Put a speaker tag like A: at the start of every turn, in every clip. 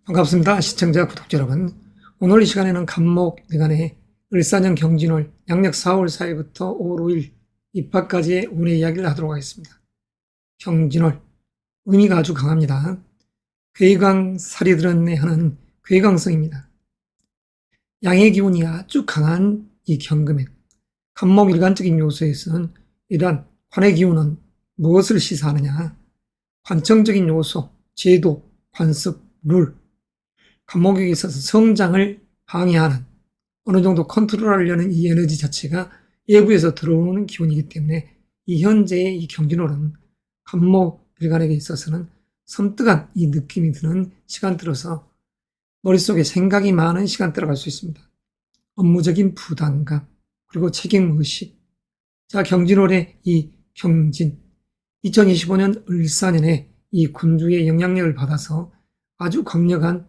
A: 반갑습니다. 시청자, 구독자 여러분. 오늘 이 시간에는 간목일간의 을사년 경진월 양력 4월 4일부터 5월 5일 입학까지의 운의 이야기를 하도록 하겠습니다. 경진월, 의미가 아주 강합니다. 괴광살이 들었네 하는 괴광성입니다. 양의 기운이 아주 강한 이 경금에 간목일간적인 요소에서는 이러한 관의 기운은 무엇을 시사하느냐? 관청적인 요소, 제도, 관습, 룰, 간목에 있어서 성장을 방해하는 어느 정도 컨트롤하려는 이 에너지 자체가 외부에서 들어오는 기운이기 때문에 이 현재의 이 경진월은 간목일간에게 있어서는 섬뜩한 이 느낌이 드는 시간대로서 머릿속에 생각이 많은 시간대로 갈 수 있습니다. 업무적인 부담감, 그리고 책임의식. 자, 경진월의 이 경진, 2025년 을사년에 이 군주의 영향력을 받아서 아주 강력한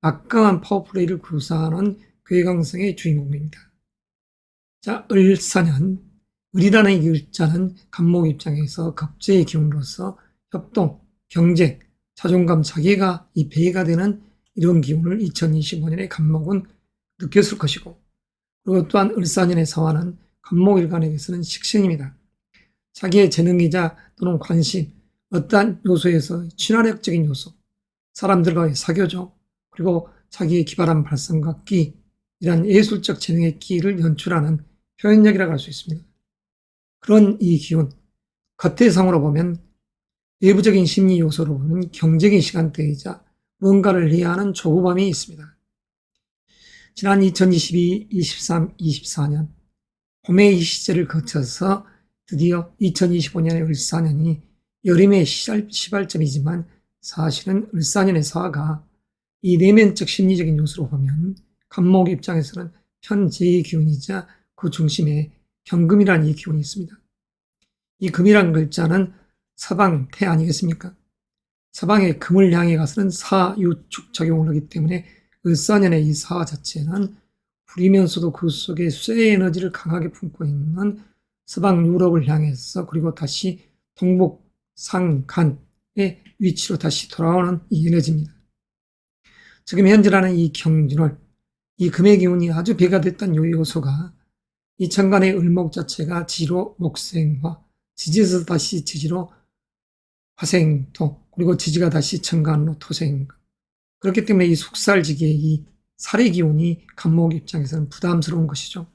A: 막강한 파워플레이를 구사하는 괴강성의 주인공입니다. 자, 을사년, 을이라는 이 을자는 간목 입장에서 겁재의 기운으로서 협동, 경쟁, 자존감, 자기가 이 배가 되는 이런 기운을 2025년에 간목은 느꼈을 것이고, 그리고 또한 을사년의 사화는 간목일간에게서는 식신입니다. 자기의 재능이자 또는 관심, 어떠한 요소에서 친화력적인 요소, 사람들과의 사교적, 그리고 자기의 기발한 발성과 끼, 이런 예술적 재능의 끼를 연출하는 표현력이라고 할 수 있습니다. 그런 이 기운, 겉대상으로 보면 외부적인 심리 요소로 보면 경쟁의 시간대이자 무언가를 해야 하는 조급함이 있습니다. 지난 2022, 23, 24년 봄의 이 시절을 거쳐서 드디어 2025년의 을사년이 여름의 시발점이지만 사실은 을사년의 사화가 이 내면적 심리적인 요소로 보면 간목 입장에서는 편재의 기운이자 그 중심에 경금이라는 이 기운이 있습니다. 이 금이라는 글자는 서방태 아니겠습니까? 서방의 금을 향해 가서는 사유축 작용을 하기 때문에 을사년의 이 사화 자체는 불이면서도 그 속에 쇠의 에너지를 강하게 품고 있는 서방 유럽을 향해서 그리고 다시 동북 상간의 위치로 다시 돌아오는 이 에너지입니다. 지금 현재라는 이 경진월, 이 금의 기운이 아주 배가 됐던 이 요소가 이 천간의 을목 자체가 지지로 목생화, 지지에서 다시 지지로 화생토, 그리고 지지가 다시 천간으로 토생. 그렇기 때문에 이 속살지기의 이 살의 기운이 간목 입장에서는 부담스러운 것이죠.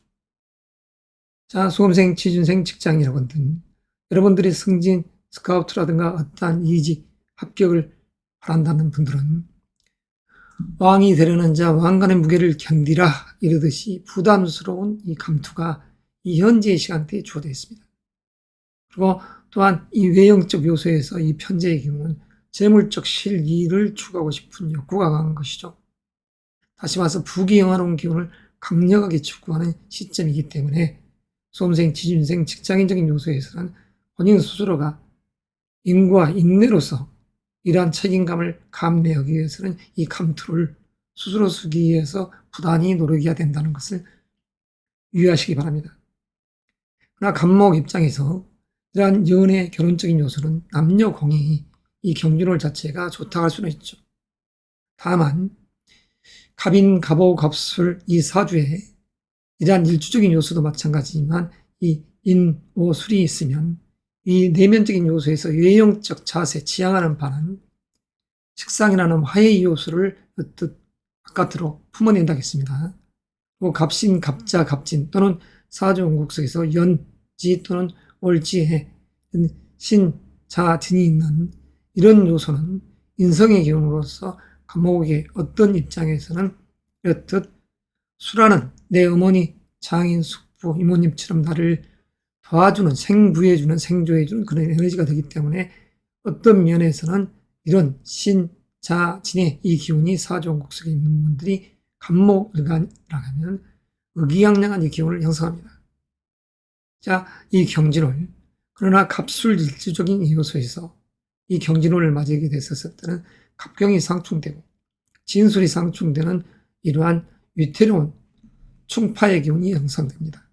A: 자, 수험생, 취준생, 직장 여러분들, 여러분들의 승진, 스카우트라든가 어떠한 이직, 합격을 바란다는 분들은 왕이 되려는 자, 왕관의 무게를 견디라 이러듯이 부담스러운 이 감투가 이 현재의 시간대에 주어되어 있습니다. 그리고 또한 이 외형적 요소에서 이 편재의 경우는 재물적 실이를 추구하고 싶은 욕구가 강한 것이죠. 다시 말해서 부귀영화로운 기운을 강력하게 추구하는 시점이기 때문에 수험생, 취준생, 직장인적인 요소에서는 본인 스스로가 인과 인내로서 이러한 책임감을 감내하기 위해서는 이 감투를 스스로 쓰기 위해서 부단히 노력해야 된다는 것을 유의하시기 바랍니다. 그러나 간목 입장에서 이러한 연애, 결혼적인 요소는 남녀 공이 이 경진월 자체가 좋다고 할 수는 있죠. 다만 갑인, 갑오, 갑술 이 사주에 이러한 일주적인 요소도 마찬가지지만 이 인, 오, 술이 있으면 이 내면적인 요소에서 외형적 자세, 지향하는 바는 식상이라는 화해의 요소를 뜻 바깥으로 품어낸다겠습니다. 그리고 갑신, 갑자, 갑진 또는 사주원국 속에서 연지 또는 월지에 신, 자, 진이 있는 이런 요소는 인성의 기운으로서 간목의 어떤 입장에서는 이렇듯 수라는 내 어머니, 장인, 숙부, 이모님처럼 나를 도와주는, 생부해주는, 생조해주는 그런 에너지가 되기 때문에 어떤 면에서는 이런 신, 자, 진의 이 기운이 사주원국 속에 있는 분들이 간목일간이라고 하면 의기양양한 이 기운을 형성합니다. 자, 이 경진월, 그러나 갑술 일주적인 요소에서 이 경진월을 맞이하게 됐었을 때는 갑경이 상충되고 진술이 상충되는 이러한 위태로운 충파의 기운이 형성됩니다.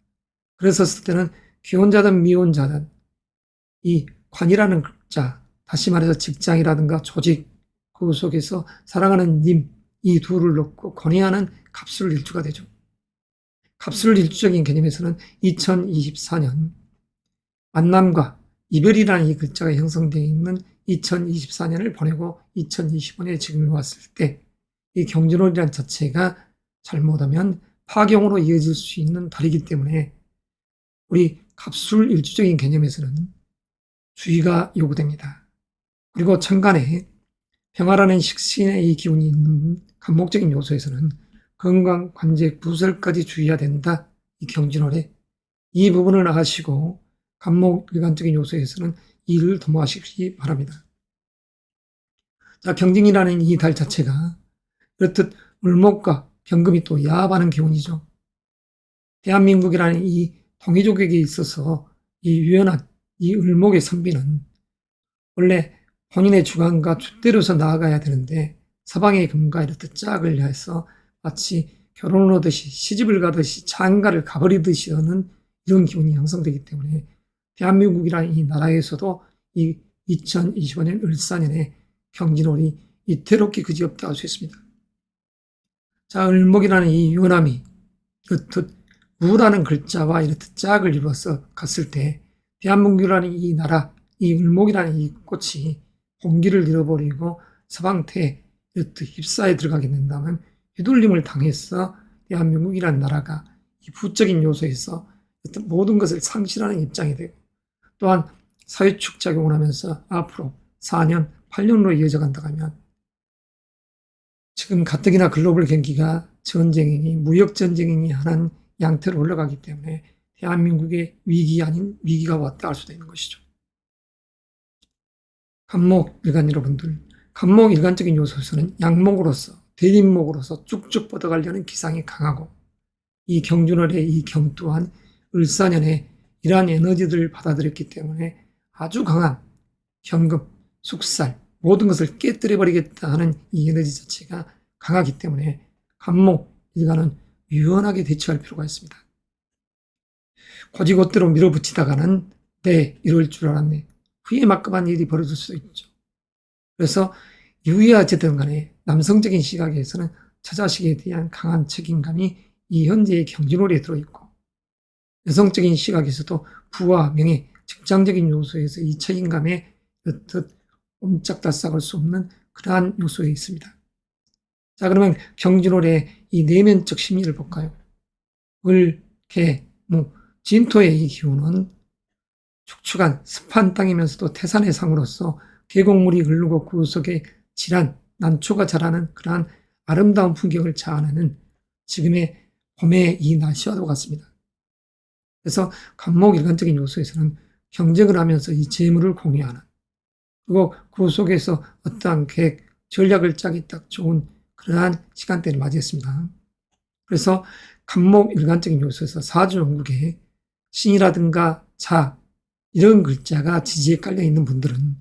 A: 그랬었을 때는 기혼자든 미혼자든 이 관이라는 글자, 다시 말해서 직장이라든가 조직, 그 속에서 사랑하는 님, 이 둘을 놓고 권해하는 갑술일주가 되죠. 갑술일주적인 개념에서는 2024년 만남과 이별이라는 이 글자가 형성되어 있는 2024년을 보내고 2025년에 지금에 왔을 때 이 경진월이라는 자체가 잘못하면 파경으로 이어질 수 있는 달이기 때문에 우리 갑술일주적인 개념에서는 주의가 요구됩니다. 그리고 천간에 평화라는 식신의 이 기운이 있는 간목적인 요소에서는 건강, 관제, 부설까지 주의해야 된다. 이 경진월에 이 부분을 아시고 간목 일간적인 요소에서는 이를 도모하시기 바랍니다. 자, 경진이라는 이 달 자체가 그렇듯 을목과 경금이 또 야합하는 기운이죠. 대한민국이라는 이 동이족에게 있어서 이 유연한 이 을목의 선비는 원래 본인의 주관과 줏대로서 나아가야 되는데 서방의 금과 이렇듯 짝을 해서 마치 결혼을 하듯이 시집을 가듯이 장가를 가버리듯이 하는 이런 기운이 형성되기 때문에 대한민국이라는 이 나라에서도 이 2025년 을사년에 경진월이 이태롭게 그지없다 할 수 있습니다. 자, 을목이라는 이 유연함이 이렇듯 우라는 글자와 이렇듯 짝을 이루어서 갔을 때 대한민국이라는 이 나라, 이 을목이라는 이 꽃이 공기를 잃어버리고 서방태에 이렇듯 휩싸여 들어가게 된다면 휘둘림을 당해서 대한민국이라는 나라가 이 부적인 요소에서 모든 것을 상실하는 입장이 되고 또한 사회축 작용을 하면서 앞으로 4년, 8년으로 이어져 간다고 하면 지금 가뜩이나 글로벌 경기가 전쟁이니 무역전쟁이니 하는 양태로 올라가기 때문에 대한민국의 위기 아닌 위기가 왔다 할 수도 있는 것이죠. 간목 일간 여러분들, 간목 일간적인 요소에서는 양목으로서 대립목으로서 쭉쭉 뻗어가려는 기상이 강하고 이 경준월의 이 경 또한 을사년에 이러한 에너지들을 받아들였기 때문에 아주 강한 현금, 숙살 모든 것을 깨뜨려버리겠다 하는 이 에너지 자체가 강하기 때문에 간목 일간은 유연하게 대처할 필요가 있습니다. 고지곳대로 밀어붙이다가는 이럴 줄 알았네. 후에 막급한 일이 벌어질 수 있죠. 그래서 이후에 어쨌든 간에 남성적인 시각에서는 처자식에 대한 강한 책임감이 이 현재의 경진월에 들어있고 여성적인 시각에서도 부와 명예, 직장적인 요소에서 이 책임감에 어떻 옴짝달싹할 수 없는 그러한 요소에 있습니다. 자, 그러면 경진월의 이 내면적 심리를 볼까요? 을, 개, 무, 진토의 이 기운은 축축한 습한 땅이면서도 태산의 상으로서 계곡물이 흐르고 그 속에 질한 난초가 자라는 그러한 아름다운 풍경을 자아내는 지금의 봄의 이 날씨와도 같습니다. 그래서 간목 일간적인 요소에서는 경쟁을 하면서 이 재물을 공유하는 그리고 그 속에서 어떠한 계획, 전략을 짜기 딱 좋은 그러한 시간대를 맞이했습니다. 그래서 간목 일간적인 요소에서 사주원국에 신이라든가 자 이런 글자가 지지에 깔려 있는 분들은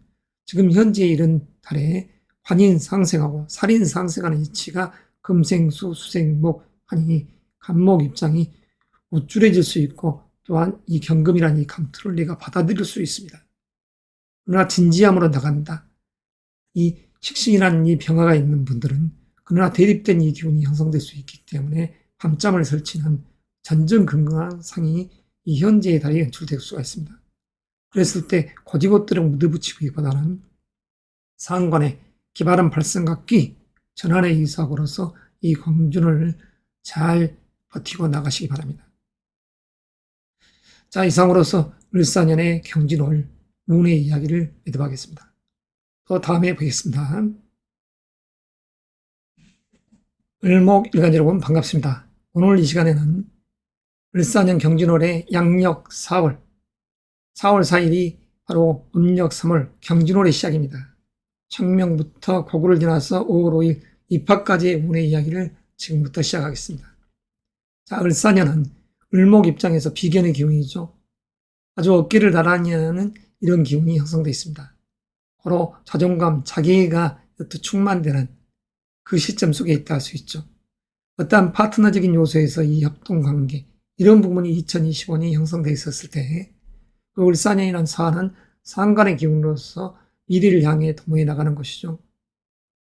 A: 지금 현재 이런 달에 환인상생하고 살인상생하는 이치가 금생수, 수생목 하니 간목 입장이 우쭐해질 수 있고 또한 이 경금이라는 이 감투를 내가 받아들일 수 있습니다. 그러나 진지함으로 나간다. 이 식신이라는 이 병화가 있는 분들은 그러나 대립된 이 기운이 형성될 수 있기 때문에 밤잠을 설치는 전전긍긍한 상이 이 현재의 달에 연출될 수가 있습니다. 그랬을 때 고지곳대로 묻어붙이기보다는 상관의 기발한 발성과 전환의 이사고로서 이 경준을 잘 버티고 나가시기 바랍니다. 자, 이상으로서 을사년의 경진월 운의 이야기를 매듭하겠습니다. 또 다음에 뵙겠습니다. 을목 일간 여러분 반갑습니다. 오늘 이 시간에는 을사년 경진월의 양력 4월 4일이 바로 음력 3월 경진월의 시작입니다. 청명부터 고구를 지나서 5월 5일 입하까지의 운의 이야기를 지금부터 시작하겠습니다. 자, 을사년은 을목 입장에서 비견의 기운이죠. 아주 어깨를 나란히 하는 이런 기운이 형성되어 있습니다. 바로 자존감, 자기애가 충만되는 그 시점 속에 있다 할 수 있죠. 어떠한 파트너적인 요소에서 이 협동관계 이런 부분이 2025년에 형성되어 있었을 때 그 을사년이라는 사안은 상간의 기운으로서 미래를 향해 도모해 나가는 것이죠.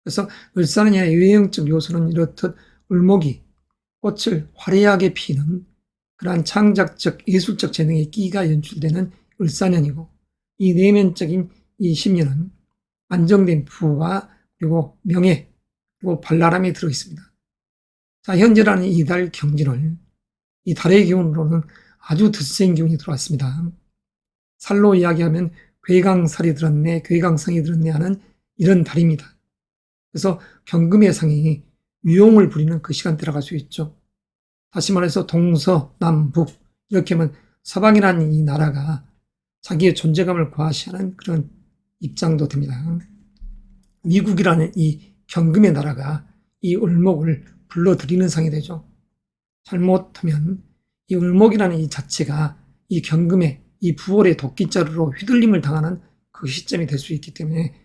A: 그래서 을사년의 외형적 요소는 이렇듯 을목이 꽃을 화려하게 피는 그러한 창작적 예술적 재능의 끼가 연출되는 을사년이고, 이 내면적인 이 신년은 안정된 부와 그리고 명예 그리고 발랄함이 들어 있습니다. 자, 현재라는 이 달 경진월, 이 달의 기운으로는 아주 드센 기운이 들어왔습니다. 살로 이야기하면 괴강살이 들었네, 괴강성이 들었네 하는 이런 달입니다. 그래서 경금의 상이 유용을 부리는 그 시간대라 갈 수 있죠. 다시 말해서 동서남북 이렇게 하면 서방이라는 이 나라가 자기의 존재감을 과시하는 그런 입장도 됩니다. 미국이라는 이 경금의 나라가 이 을목을 불러들이는 상이 되죠. 잘못하면 이 을목이라는 이 자체가 이 경금의 이 부월의 도끼자루로 휘둘림을 당하는 그 시점이 될 수 있기 때문에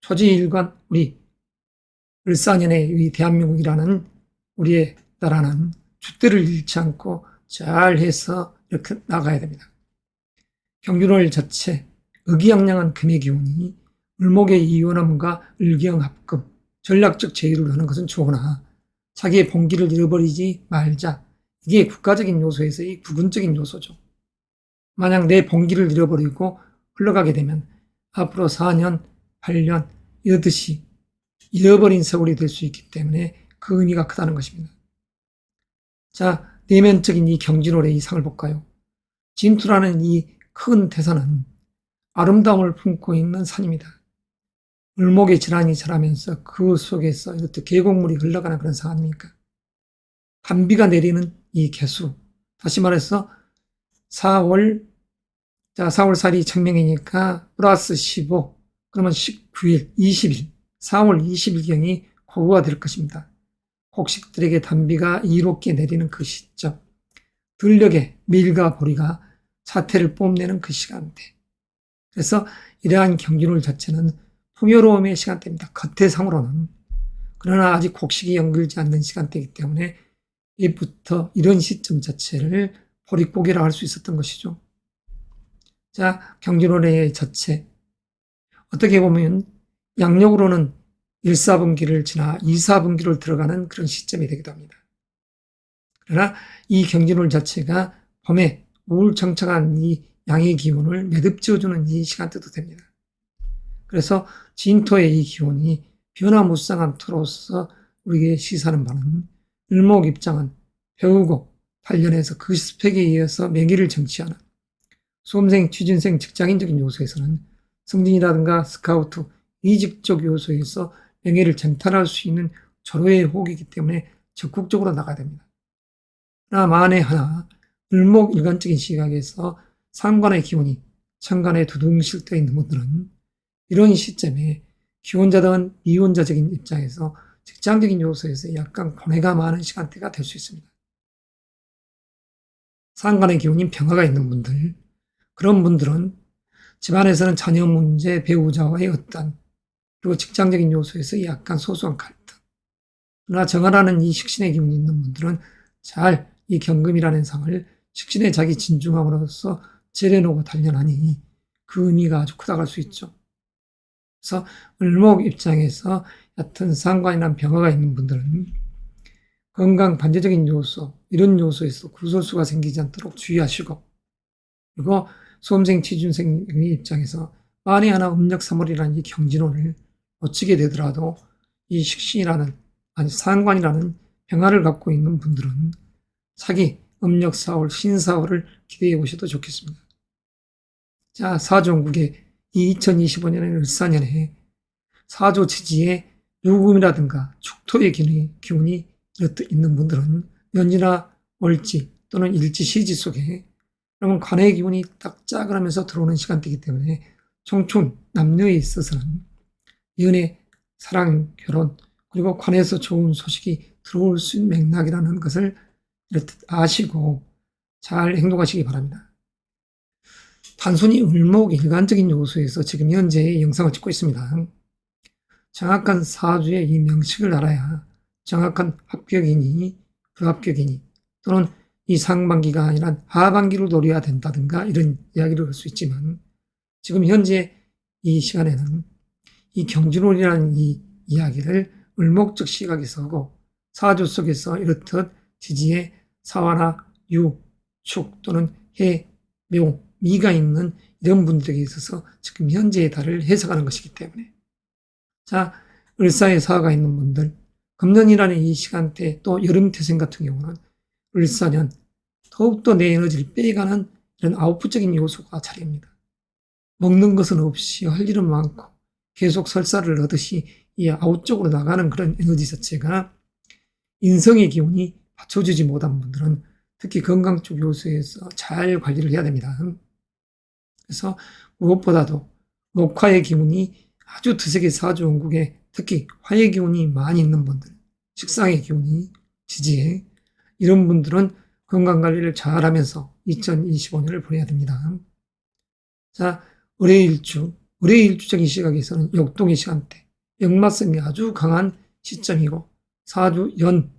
A: 초지일관 우리 을사년의 이 대한민국이라는 우리의 나라는 줏대를 잃지 않고 잘해서 이렇게 나가야 됩니다. 경준월 자체 의기양양한 금의 기운이 을목의 이원함과 을경합금 전략적 제휴를 하는 것은 좋으나 자기의 본기를 잃어버리지 말자. 이게 국가적인 요소에서의 구분적인 요소죠. 만약 내 본기를 잃어버리고 흘러가게 되면 앞으로 4년, 8년 이러듯이 잃어버린 세월이 될 수 있기 때문에 그 의미가 크다는 것입니다. 자, 내면적인 이 경진월의 이 상을 볼까요? 진투라는 이 큰 태산은 아름다움을 품고 있는 산입니다. 을목의 질환이 자라면서 그 속에서 이렇게 계곡물이 흘러가는 그런 상 아닙니까? 단비가 내리는 이 개수, 다시 말해서 4월 4이 청명이니까 플러스 15, 그러면 19일, 20일, 4월 20일경이 고구가 될 것입니다. 곡식들에게 단비가 이롭게 내리는 그 시점, 들녘에 밀과 보리가 자태를 뽐내는 그 시간대. 그래서 이러한 경진월 자체는 풍요로움의 시간대입니다. 겉대상으로는. 그러나 아직 곡식이 연결되지 않는 시간대이기 때문에 이부터 이런 시점 자체를 보릿고개라 할 수 있었던 것이죠. 자, 경진월의 자체. 어떻게 보면 양력으로는 1사분기를 지나 2사분기를 들어가는 그런 시점이 되기도 합니다. 그러나 이 경진월 자체가 봄에 우울청청한 이 양의 기운을 매듭지어주는 이 시간대도 됩니다. 그래서 진토의 이 기운이 변화무쌍한 토로서 우리에게 시사하는 바는 을목 입장은 배우고 단련해서 그 스펙에 의해서 명예를 쟁취하는 수험생, 취준생, 직장인적인 요소에서는 승진이라든가 스카우트, 이직적 요소에서 명예를 쟁탈할 수 있는 절호의 호기이기 때문에 적극적으로 나가야 됩니다. 그러나 만에 하나 을목 일관적인 시각에서 상관의 기운이 천간에 두둥실 떠 있는 분들은 이런 시점에 기혼자든 미혼자적인 입장에서 직장적인 요소에서 약간 고뇌가 많은 시간대가 될 수 있습니다. 상관의 기운인 병화가 있는 분들, 그런 분들은 집안에서는 자녀 문제, 배우자와의 어떤 그리고 직장적인 요소에서 약간 소소한 갈등. 그러나 정화라는 이 식신의 기운이 있는 분들은 잘 이 경금이라는 상을 식신의 자기 진중함으로써 재려놓고 단련하니 그 의미가 아주 크다고 할 수 있죠. 그래서 을목 입장에서 얕은 상관이나 병화가 있는 분들은 건강 반대적인 요소, 이런 요소에서 구설수가 생기지 않도록 주의하시고, 그리고 수험생, 취준생의 입장에서 만에 하나 음력 3월이라는 이 경진월을 놓치게 되더라도 이 식신이라는, 아니 상관이라는 병화를 갖고 있는 분들은 차기 음력 4월, 신사월을 기대해 보셔도 좋겠습니다. 자, 사종국의 이 2025년의 을사년에 사조 지지에 유금이라든가 축토의 기운이 있는 분들은 연지나 월지 또는 일지 시지 속에 그러면 관의 기운이 딱 짜그라면서 들어오는 시간대이기 때문에 청춘, 남녀에 있어서는 연애, 사랑, 결혼 그리고 관에서 좋은 소식이 들어올 수 있는 맥락이라는 것을 이렇듯 아시고 잘 행동하시기 바랍니다. 단순히 을목 일관적인 요소에서 지금 현재 영상을 찍고 있습니다. 정확한 사주의 이 명식을 알아야 정확한 합격이니 불합격이니 또는 이 상반기가 아니라 하반기를 노려야 된다든가 이런 이야기를 할 수 있지만 지금 현재 이 시간에는 이 경진월이라는 이 이야기를 을목적 시각에서 하고 사주 속에서 이렇듯 지지에 사화나 유, 축 또는 해, 묘, 미가 있는 이런 분들에게 있어서 지금 현재의 달을 해석하는 것이기 때문에 자, 을사에 사화가 있는 분들 금년이라는 이 시간대 또 여름태생 같은 경우는 을사년 더욱더 내 에너지를 빼가는 이런 아웃풋적인 요소가 차례입니다. 먹는 것은 없이 할 일은 많고 계속 설사를 하듯이 이 아웃쪽으로 나가는 그런 에너지 자체가 인성의 기운이 받쳐주지 못한 분들은 특히 건강 쪽 요소에서 잘 관리를 해야 됩니다. 그래서 무엇보다도 목화의 기운이 아주 드세게 사주원국에 특히 화의 기운이 많이 있는 분들, 식상의 기운이 지지에 이런 분들은 건강관리를 잘하면서 2025년을 보내야 됩니다. 자, 을해일주적인 시각에서는 역동의 시간대, 역마성이 아주 강한 시점이고 사주, 연,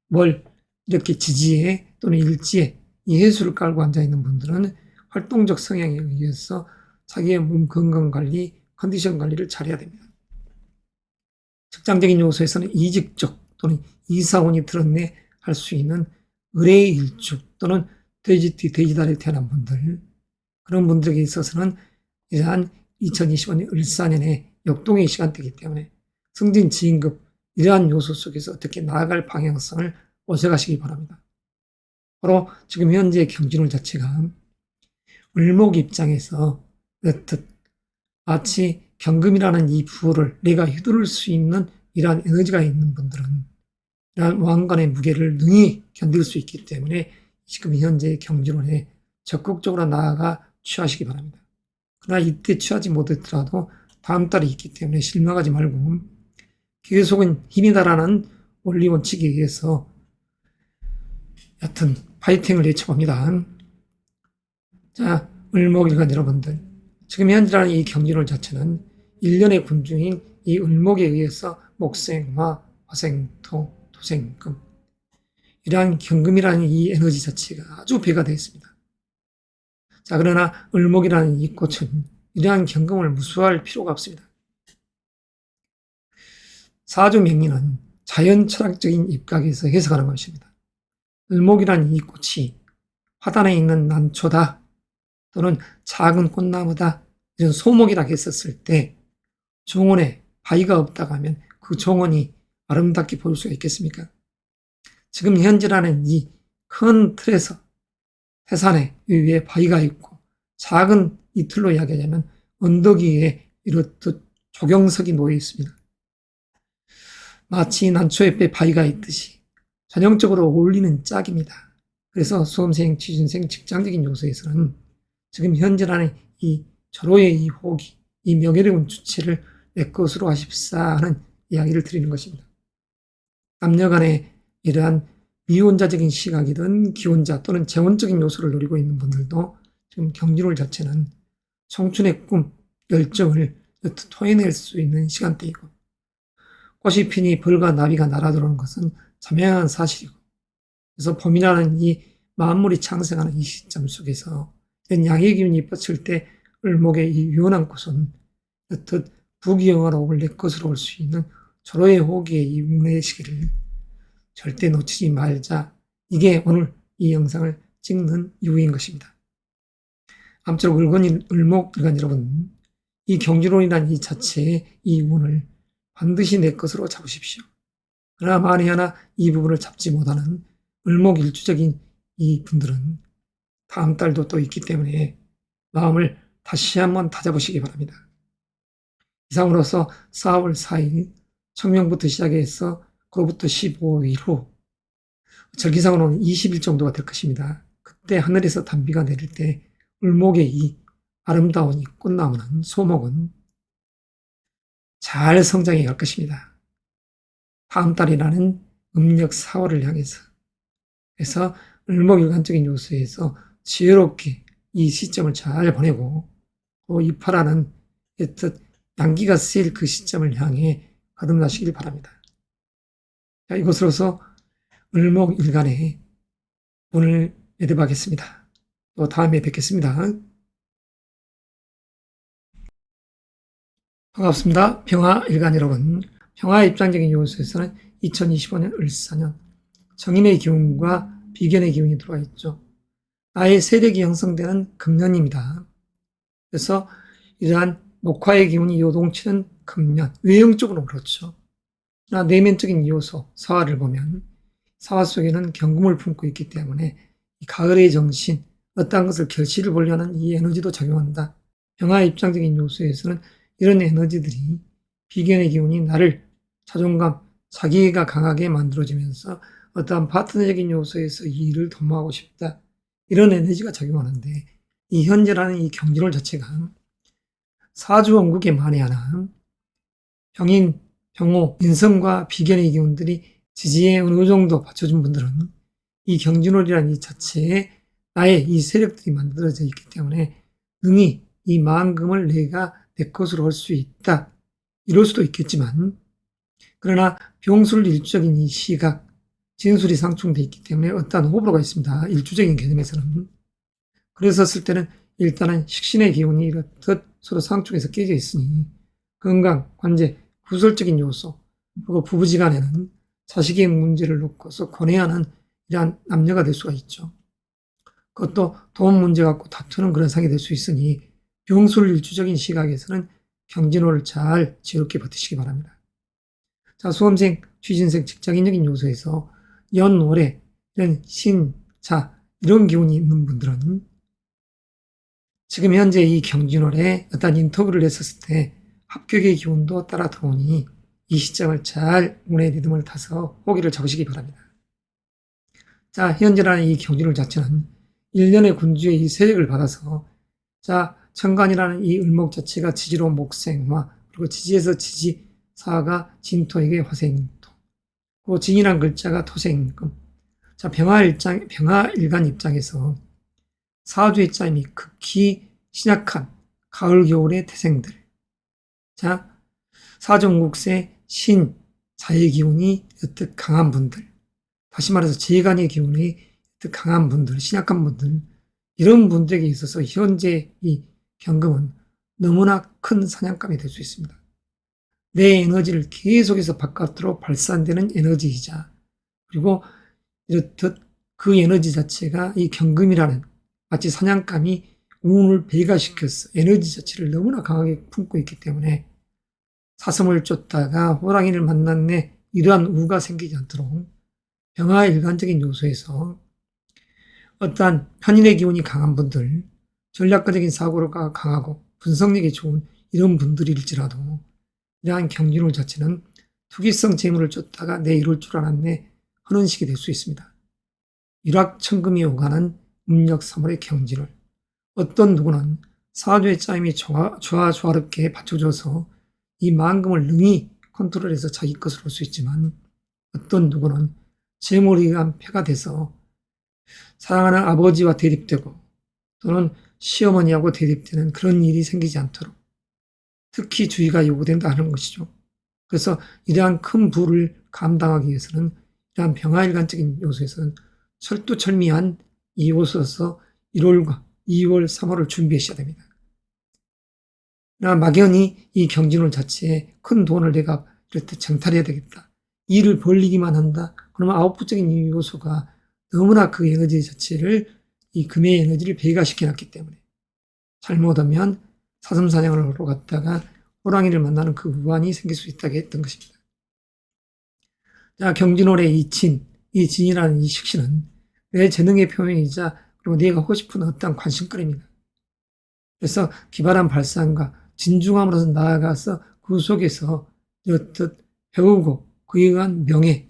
A: 월 이렇게 지지에 또는 일지에 이 해수를 깔고 앉아있는 분들은 활동적 성향에 의해서 자기의 몸 건강관리, 컨디션 관리를 잘해야 됩니다. 직장적인 요소에서는 이직적 또는 이사운이 드러내 할 수 있는 을해일주 또는 돼지띠, 돼지달에 태어난 분들 그런 분들에게 있어서는 이러한 2025년 을사년의 역동의 시간대이기 때문에 승진, 진급 이러한 요소 속에서 어떻게 나아갈 방향성을 모색하시기 바랍니다. 바로 지금 현재 경진월 자체가 을목 입장에서 그렇듯 마치 경금이라는 이 부호를 내가 휘두를 수 있는 이러한 에너지가 있는 분들은 이러한 왕관의 무게를 능히 견딜 수 있기 때문에 지금 현재 경진월에 적극적으로 나아가 취하시기 바랍니다. 그러나 이때 취하지 못했더라도 다음 달이 있기 때문에 실망하지 말고 계속은 힘이다라는 원리 원칙에 의해서 여튼 파이팅을 외쳐봅니다. 자, 을목일간 여러분들 지금 현재라는 이 경진월 자체는 1년의 군중인 이 을목에 의해서 목생화, 화생토, 토생금 이러한 경금이라는 이 에너지 자체가 아주 배가 되어 있습니다. 자, 그러나 을목이라는 이 꽃은 이러한 경금을 무수할 필요가 없습니다. 사주 명리는 자연 철학적인 입각에서 해석하는 것입니다. 을목이라는 이 꽃이 화단에 있는 난초다 또는 작은 꽃나무다 이런 소목이라고 했었을 때 정원에 바위가 없다고 하면 그 정원이 아름답게 보일 수가 있겠습니까? 지금 현재라는 이 큰 틀에서 해산에 위에 바위가 있고 작은 이 틀로 이야기하자면 언덕 위에 이렇듯 조경석이 놓여 있습니다. 마치 난초 옆에 바위가 있듯이 전형적으로 어울리는 짝입니다. 그래서 수험생, 취준생, 직장적인 요소에서는 지금 현재라는 이 절호의 이 호기, 이 명예로운 주체를 내 것으로 하십사 하는 이야기를 드리는 것입니다. 남녀 간의 이러한 미혼자적인 시각이든 기혼자 또는 재혼적인 요소를 노리고 있는 분들도 지금 경진월 자체는 청춘의 꿈, 열정을 토해낼 수 있는 시간대이고 꽃이 피니 벌과 나비가 날아들어오는 것은 자명한 사실이고 그래서 봄이라는 이 만물이 창생하는 이 시점 속에서 이런 양의 기운이 뻗칠 때 을목의 이 유연한 꽃은 그렇듯 부귀영화로 원래 것으로 올 수 있는 절호의 호기의 이 운의 시기를 절대 놓치지 말자. 이게 오늘 이 영상을 찍는 이유인 것입니다. 아무쪼록 을목일간 여러분, 이 경진월이라는 이 자체의 이 운을 반드시 내 것으로 잡으십시오. 그러나 만에 하나 이 부분을 잡지 못하는 을목일주적인 이 분들은 다음 달도 또 있기 때문에 마음을 다시 한번 다잡으시기 바랍니다. 이상으로서 4월 4일 청명부터 시작해서 그로부터 15일 후 절기상으로는 20일 정도가 될 것입니다. 그때 하늘에서 단비가 내릴 때 을목의 이 아름다운 이 꽃나무는 소목은 잘 성장해 갈 것입니다. 다음 달이라는 음력 4월을 향해서 그래서 을목일간적인 요소에서 지혜롭게 이 시점을 잘 보내고 또 이파라는 뜻 양기가 쓰일 그 시점을 향해 거듭나시길 바랍니다. 자, 이것으로서 을목일간의 오늘 매듭하겠습니다. 또 다음에 뵙겠습니다. 반갑습니다. 평화일간 여러분. 평화 입장적인 요소에서는 2025년 을사년 정인의 기운과 비견의 기운이 들어와 있죠. 나의 세력이 형성되는 금년입니다. 그래서 이러한 목화의 기운이 요동치는 금년, 외형적으로 그렇죠. 그러나 내면적인 요소, 사화를 보면 사화 속에는 경금을 품고 있기 때문에 이 가을의 정신, 어떠한 것을 결실을 보려는 이 에너지도 작용한다. 평화의 입장적인 요소에서는 이런 에너지들이 비견의 기운이 나를 자존감, 자기가 강하게 만들어지면서 어떠한 파트너적인 요소에서 이 일을 도모하고 싶다. 이런 에너지가 작용하는데 이 현재라는 이 경진월 자체가 사주 원국에 만에하나 병인, 병호, 인성과 비견의 기운들이 지지에 어느 정도 받쳐준 분들은 이 경진월이라는 이 자체에 나의 이 세력들이 만들어져 있기 때문에 능히 이 만금을 내가 내 것으로 할 수 있다. 이럴 수도 있겠지만 그러나 병술 일주적인 이 시각, 진술이 상충되어 있기 때문에 어떠한 호불호가 있습니다. 일주적인 개념에서는. 그랬었을 때는 일단은 식신의 기운이 이렇듯 서로 상충해서 깨져 있으니 건강, 관제, 구설적인 요소, 그리고 부부지간에는 자식의 문제를 놓고서 권해하는 이러한 남녀가 될 수가 있죠. 그것도 돈 문제 갖고 다투는 그런 상이 될 수 있으니 병술일주적인 시각에서는 경진호를 잘 지혜롭게 버티시기 바랍니다. 자, 수험생, 취준생, 직장인적인 요소에서 연월에 이런 신, 자 이런 기운이 있는 분들은 지금 현재 이 경진월에 어떤 인터뷰를 했었을 때 합격의 기운도 따라 들어오니 이 시점을 잘 운의 리듬을 타서 호기를 잡으시기 바랍니다. 자, 현재라는 이 경진월 자체는 1년의 군주의 이 세력을 받아서 자, 천간이라는 이 을목 자체가 지지로 목생화, 그리고 지지에서 지지, 사가 진토에게 화생토, 그리고 진이란 글자가 토생금. 자, 병화일간 입장에서 사주의 짜임이 극히 신약한 가을, 겨울의 태생들. 자, 사정국세 신, 자의 기운이 여튼 강한 분들. 다시 말해서 재간의 기운이 여튼 강한 분들, 신약한 분들. 이런 분들에게 있어서 현재 이 경금은 너무나 큰 사냥감이 될 수 있습니다. 내 에너지를 계속해서 바깥으로 발산되는 에너지이자 그리고 이렇듯 그 에너지 자체가 이 경금이라는 마치 사냥감이 운을 배가시켜서 에너지 자체를 너무나 강하게 품고 있기 때문에 사슴을 쫓다가 호랑이를 만났네 이러한 우가 생기지 않도록 병화의 일관적인 요소에서 어떠한 편인의 기운이 강한 분들, 전략가적인 사고가 강하고 분석력이 좋은 이런 분들일지라도 이러한 경진월 자체는 투기성 재물을 쫓다가 내 이룰 줄 알았네 하는 식이 될 수 있습니다. 일확천금이 오가는 음력 3월의 경진월. 어떤 누구는 사주의 짜임이 조화롭게 받쳐줘서 이 만금을 능히 컨트롤해서 자기 것으로 할 수 있지만 어떤 누구는 재물에 의한 폐가 돼서 사랑하는 아버지와 대립되고 또는 시어머니하고 대립되는 그런 일이 생기지 않도록 특히 주의가 요구된다 하는 것이죠. 그래서 이러한 큰 부를 감당하기 위해서는 이러한 병화일간적인 요소에서는 철두철미한 이 요소에서 1월과 2월, 3월을 준비하셔야 됩니다. 그러나 막연히 이 경진월 자체에 큰 돈을 내가 이렇게 정탈해야 되겠다. 일을 벌리기만 한다. 그러면 아웃풋적인 요소가 너무나 그 에너지 자체를 이 금의 에너지를 배가시켜놨기 때문에 잘못하면 사슴사냥을 하러 갔다가 호랑이를 만나는 그 우환이 생길 수 있다고 했던 것입니다. 자, 경진월의 이 진이라는 이 식신은 내 재능의 표현이자 그리고 내가 하고 싶은 어떤 관심거리입니다. 그래서 기발한 발상과 진중함으로서 나아가서 그 속에서 이렇듯 배우고 그에 의한 명예,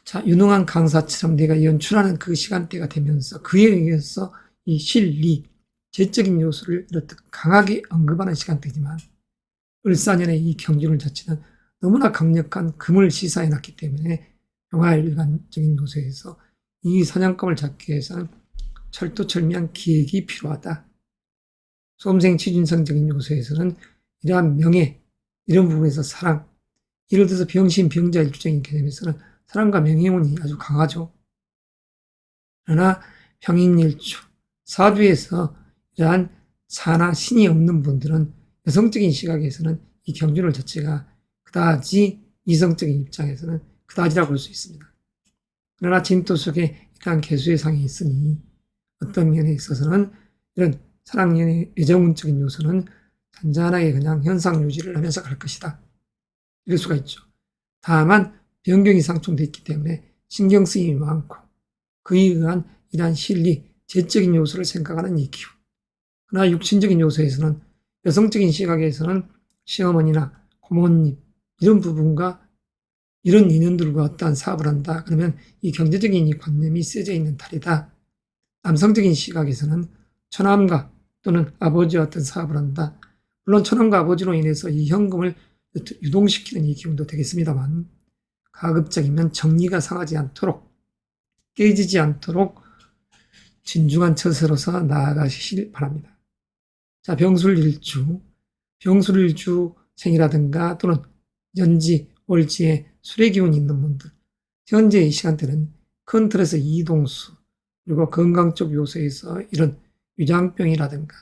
A: 자, 유능한 강사처럼 내가 연출하는 그 시간대가 되면서 그에 의해서 이 실리, 재적인 요소를 이렇듯 강하게 언급하는 시간대지만 을사년의 이 경진월 자체는 너무나 강력한 금을 시사해놨기 때문에 병화일간적인 요소에서 이 사냥감을 잡기 위해서는 철두철미한 기획이 필요하다. 수험생 취준생적인 요소에서는 이러한 명예, 이런 부분에서 사랑, 예를 들어서 병신, 병자 일주적인 개념에서는 사랑과 명예운이 아주 강하죠. 그러나 병인일주, 사주에서 이러한 사나 신이 없는 분들은 여성적인 시각에서는 이 경진월 자체가 그다지 이성적인 입장에서는 그다지라고 볼 수 있습니다. 그러나 진토 속에 이러한 개수의 상이 있으니 어떤 면에 있어서는 이런 사랑, 연애, 애정운적인 요소는 잔잔하게 그냥 현상 유지를 하면서 갈 것이다. 이럴 수가 있죠. 다만 변경이 상충되어 있기 때문에 신경 쓰임이 많고 그에 의한 이러한 실리, 재적인 요소를 생각하는 EQ. 그러나 육신적인 요소에서는 여성적인 시각에서는 시어머니나 고모님 이런 부분과 이런 인연들과 어떠한 사업을 한다. 그러면 이 경제적인 이 관념이 쓰여져 있는 달이다. 남성적인 시각에서는 처남과 또는 아버지와 어떤 사업을 한다. 물론 처남과 아버지로 인해서 이 현금을 유동시키는 이 기운도 되겠습니다만 가급적이면 정리가 상하지 않도록 깨지지 않도록 진중한 처세로서 나아가시길 바랍니다. 자, 병술일주, 병술일주 생이라든가 또는 연지, 월지에 술의 기운이 있는 분들, 현재 이 시간대는 큰 틀에서 이동수, 그리고 건강 쪽 요소에서 이런 위장병이라든가,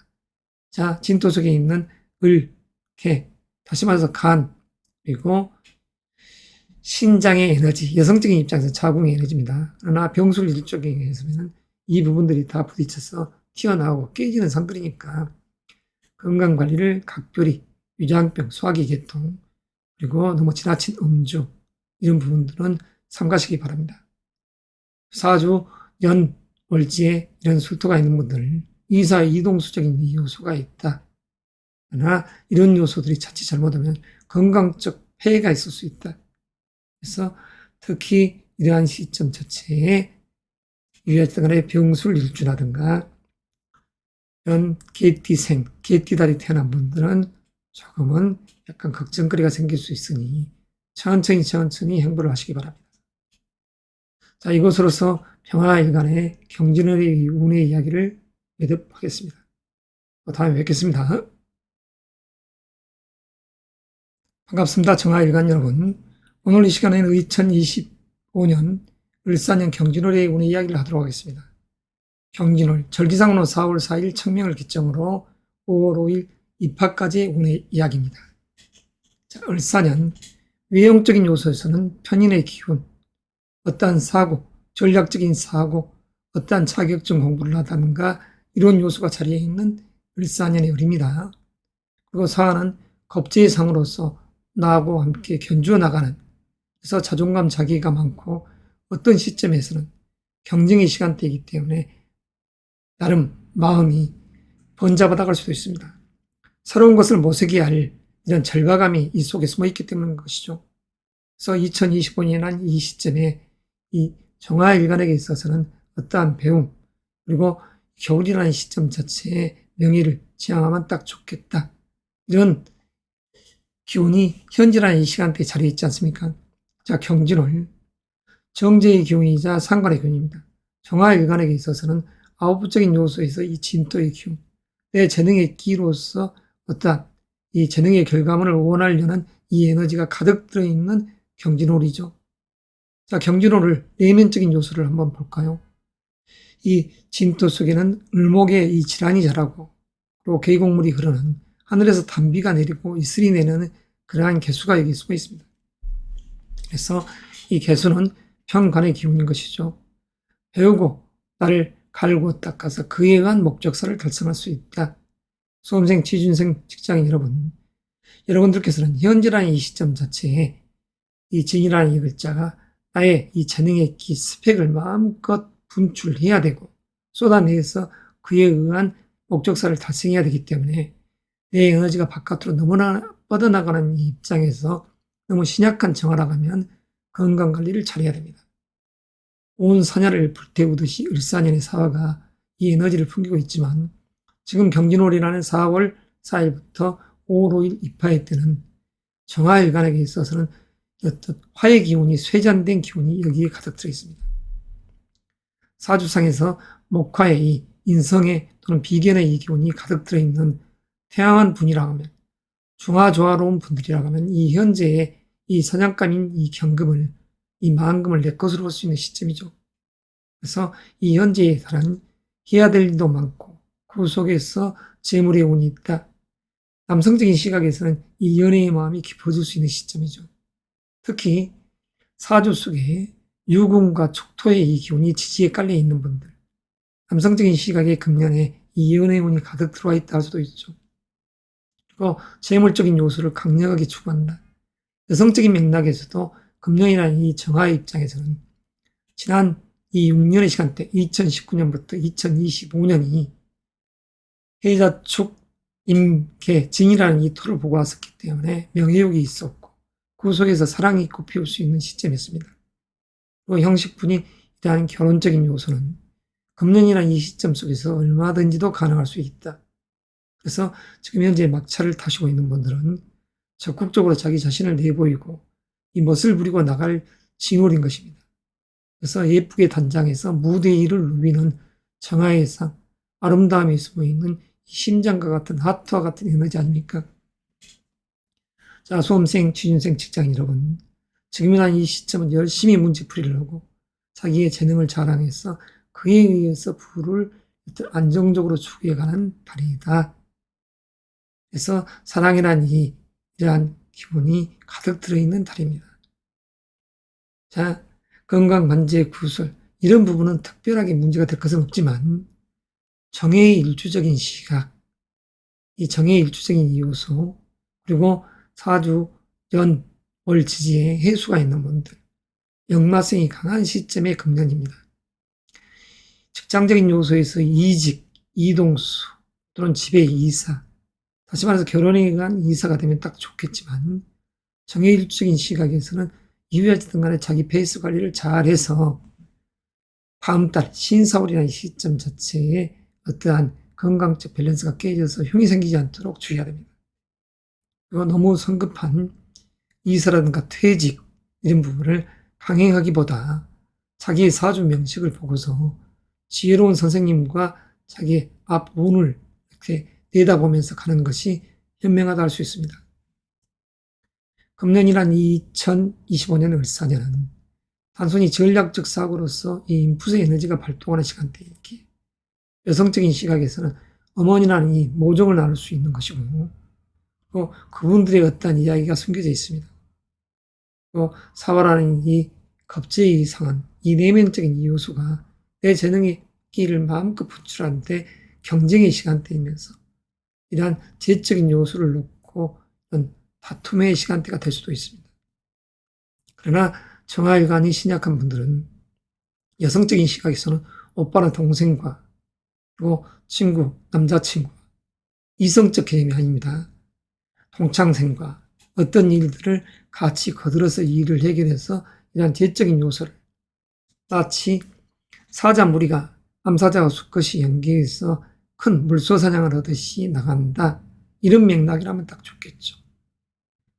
A: 자, 진토 속에 있는 을, 개, 다시 말해서 간, 그리고 신장의 에너지, 여성적인 입장에서 자궁의 에너지입니다. 그러나 병술 일쪽에서는 이 부분들이 다 부딪혀서 튀어나오고 깨지는 상들이니까 건강관리를 각별히 위장병, 소화기 계통, 그리고 너무 지나친 음주 이런 부분들은 삼가시기 바랍니다. 사주, 연, 월지에 이런 술토가 있는 분들 이사 이동수적인 요소가 있다. 그러나 이런 요소들이 자칫 잘못하면 건강적 폐해가 있을 수 있다. 그래서 특히 이러한 시점 자체에 유의하시던 간에 병술일주라든가 이런 개띠생, 개띠달이 태어난 분들은 조금은 약간 걱정거리가 생길 수 있으니 천천히 행보를 하시기 바랍니다. 자, 이것으로서 평화일간의 경진월의 운의 이야기를 매듭하겠습니다. 다음에 뵙겠습니다. 반갑습니다. 정화일간 여러분. 오늘 이 시간에는 2025년 을사년 경진월의 운의 이야기를 하도록 하겠습니다. 경진월, 절기상으로 4월 4일 청명을 기점으로 5월 5일 입하까지의 운의 이야기입니다. 자, 을사년, 외형적인 요소에서는 편인의 기운, 어떠한 사고, 전략적인 사고, 어떠한 자격증 공부를 하다든가 이런 요소가 자리에 있는 을사년의 을입니다. 그리고 사화는 겁제의 상으로서 나하고 함께 견주어 나가는, 그래서 자존감, 자기가 많고 어떤 시점에서는 경쟁의 시간대이기 때문에 나름 마음이 번잡하다고 할 수도 있습니다. 새로운 것을 모색해야 할 이런 절박감이 이 속에 숨어 있기 때문인 것이죠. 그래서 2025년은 이 시점에 이 정화일간에게 있어서는 어떠한 배움, 그리고 겨울이라는 시점 자체에 명의를 지향하면 딱 좋겠다. 이런 기운이 현재라는 이 시간대에 자리에 있지 않습니까? 자, 경진월. 정제의 기운이자 상관의 기운입니다. 정화일간에게 있어서는 아홉부적인 요소에서 이 진토의 기운, 내 재능의 끼로서 어떠한 이 재능의 결과물을 원하려는 이 에너지가 가득 들어있는 경진월이죠. 자, 경진월을 내면적인 요소를 한번 볼까요? 이 진토 속에는 을목의 이 질환이 자라고 그리고 계곡물이 흐르는 하늘에서 단비가 내리고 이슬이 내리는 그러한 개수가 여기 숨어 있습니다. 그래서 이 개수는 편관의 기운인 것이죠. 배우고 나를 갈고 닦아서 그에 의한 목적사를 달성할 수 있다. 수험생, 취준생, 직장인 여러분들께서는 현재라는 이 시점 자체에 이 진이라는 이 글자가 나의 이 재능의 기, 스펙을 마음껏 분출해야 되고 쏟아내서 그에 의한 목적사를 달성해야 되기 때문에 내 에너지가 바깥으로 너무나 뻗어나가는 이 입장에서 너무 신약한 정화라고 하면 건강관리를 잘해야 됩니다. 온 사냐를 불태우듯이 을사년의 사화가 이 에너지를 풍기고 있지만 지금 경진월이라는 4월 4일부터 5월 5일 입하의 때는 정화일간에게 있어서는 어떤 화의 기운이 쇠잔된 기운이 여기에 가득 들어 있습니다. 사주상에서 목화의 이 인성의 또는 비견의 이 기운이 가득 들어있는 태양한 분이라고 하면 중화조화로운 분들이라고 하면 이 현재의 이 선양감인 이 경금을 이 만금을 내 것으로 볼 수 있는 시점이죠. 그래서 이 현재에 달한 해야 될 일도 많고 그 속에서 재물의 운이 있다. 남성적인 시각에서는 이 연애의 마음이 깊어질 수 있는 시점이죠. 특히 사주 속에 유금과 촉토의 이 기운이 지지에 깔려 있는 분들, 남성적인 시각의 금년에 이 연애의 운이 가득 들어와 있다 할 수도 있죠. 그리고 재물적인 요소를 강력하게 추구한다. 여성적인 맥락에서도 금년이라는 이 정화의 입장에서는 지난 이 6년의 시간대 2019년부터 2025년이 해자축 임계 진이라는 이 토를 보고 왔었기 때문에 명예욕이 있었고 그 속에서 사랑이 꽃피울 수 있는 시점이었습니다. 그리고 형식분이 이러한 결혼적인 요소는 금년이라는 이 시점 속에서 얼마든지도 가능할 수 있다. 그래서 지금 현재 막차를 타시고 있는 분들은 적극적으로 자기 자신을 내보이고 이 멋을 부리고 나갈 징후인 것입니다. 그래서 예쁘게 단장해서 무대 위를 누비는 정화의 상, 아름다움이 숨어있는 심장과 같은 하트와 같은 에너지 아닙니까? 자, 수험생, 취준생, 직장인 여러분, 지금이나 이 시점은 열심히 문제풀이를 하고 자기의 재능을 자랑해서 그에 의해서 부를 안정적으로 추구해가는 달이다. 그래서 사랑이란 이러한 기분이 가득 들어있는 달입니다. 자, 건강, 만재, 구설 이런 부분은 특별하게 문제가 될 것은 없지만 정해의 일주적인 시각, 이 정해의 일주적인 요소, 그리고 사주, 연, 월 지지에 해수가 있는 분들, 역마성이 강한 시점의 금년입니다. 직장적인 요소에서 이직, 이동수 또는 집의 이사, 다시 말해서 결혼에 의한 이사가 되면 딱 좋겠지만 정해의 일주적인 시각에서는 이유야지든 간에 자기 페이스 관리를 잘해서 다음 달 신사월이라는 시점 자체에 어떠한 건강적 밸런스가 깨져서 흉이 생기지 않도록 주의해야 됩니다. 그리고 너무 성급한 이사라든가 퇴직 이런 부분을 강행하기보다 자기의 사주 명식을 보고서 지혜로운 선생님과 자기의 앞 운을 이렇게 내다보면서 가는 것이 현명하다 할 수 있습니다. 금년이란 2025년 을사년은 단순히 전략적 사고로서 이 인풋의 에너지가 발동하는 시간대이기에 여성적인 시각에서는 어머니라는 이 모종을 나눌 수 있는 것이고 또 그분들의 어떠한 이야기가 숨겨져 있습니다. 또 사화라는 이 겁제에 상한 이 내면적인 요소가 내 재능의 끼를 마음껏 분출하는데 경쟁의 시간대이면서 이러한 재적인 요소를 놓고 다툼의 시간대가 될 수도 있습니다. 그러나 정화일관이 신약한 분들은 여성적인 시각에서는 오빠나 동생과 그리고 친구, 남자친구, 이성적 개념이 아닙니다. 동창생과 어떤 일들을 같이 거들어서 일을 해결해서 이러한 재적인 요소를 마치 사자무리가 암사자와 수컷이 연계해서 큰 물소사냥을 하듯이 나간다. 이런 맥락이라면 딱 좋겠죠.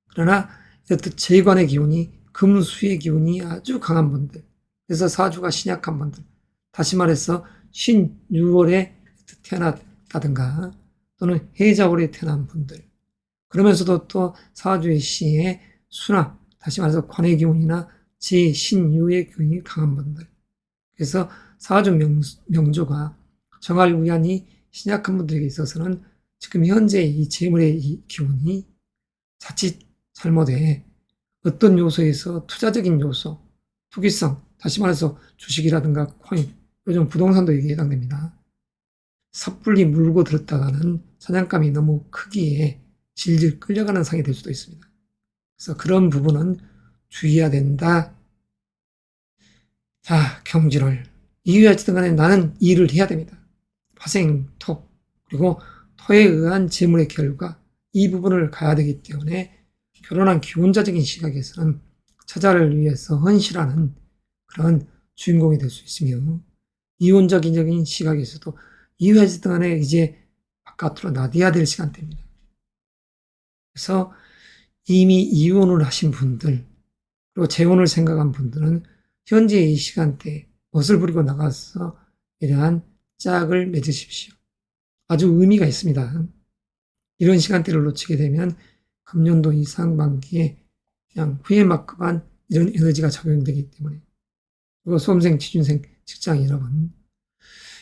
A: 그러나 이렇듯 재관의 기운이 금수의 기운이 아주 강한 분들, 그래서 사주가 신약한 분들, 다시 말해서 신유월에 태어났다든가 또는 해자월에 태어난 분들, 그러면서도 또 사주의 시에 수나 다시 말해서 관의 기운이나 제신유의 기운이 강한 분들, 그래서 사주 명조가 정할 우연이 신약한 분들에게 있어서는 지금 현재 이 재물의 이 기운이 자칫 잘못해 어떤 요소에서 투자적인 요소, 투기성, 다시 말해서 주식이라든가 코인, 요즘 부동산도 여기에 해당됩니다. 섣불리 물고 들었다가는 사냥감이 너무 크기에 질질 끌려가는 상이 될 수도 있습니다. 그래서 그런 부분은 주의해야 된다. 자, 경진월. 이유야지든 간에 나는 일을 해야 됩니다. 화생, 토, 그리고 토에 의한 재물의 결과, 이 부분을 가야 되기 때문에 결혼한 기혼자적인 시각에서는 처자를 위해서 헌신하는 그런 주인공이 될 수 있으며, 이혼적인 시각에서도 이유야지든 간에 이제 바깥으로 나대야 될 시간대입니다. 그래서 이미 이혼을 하신 분들, 그리고 재혼을 생각한 분들은 현재 이 시간대에 멋을 부리고 나가서 이러한 짝을 맺으십시오. 아주 의미가 있습니다. 이런 시간대를 놓치게 되면 금년도 이상 만기에 그냥 후회막급한 이런 에너지가 적용되기 때문에, 그리고 수험생, 취준생, 직장인 여러분,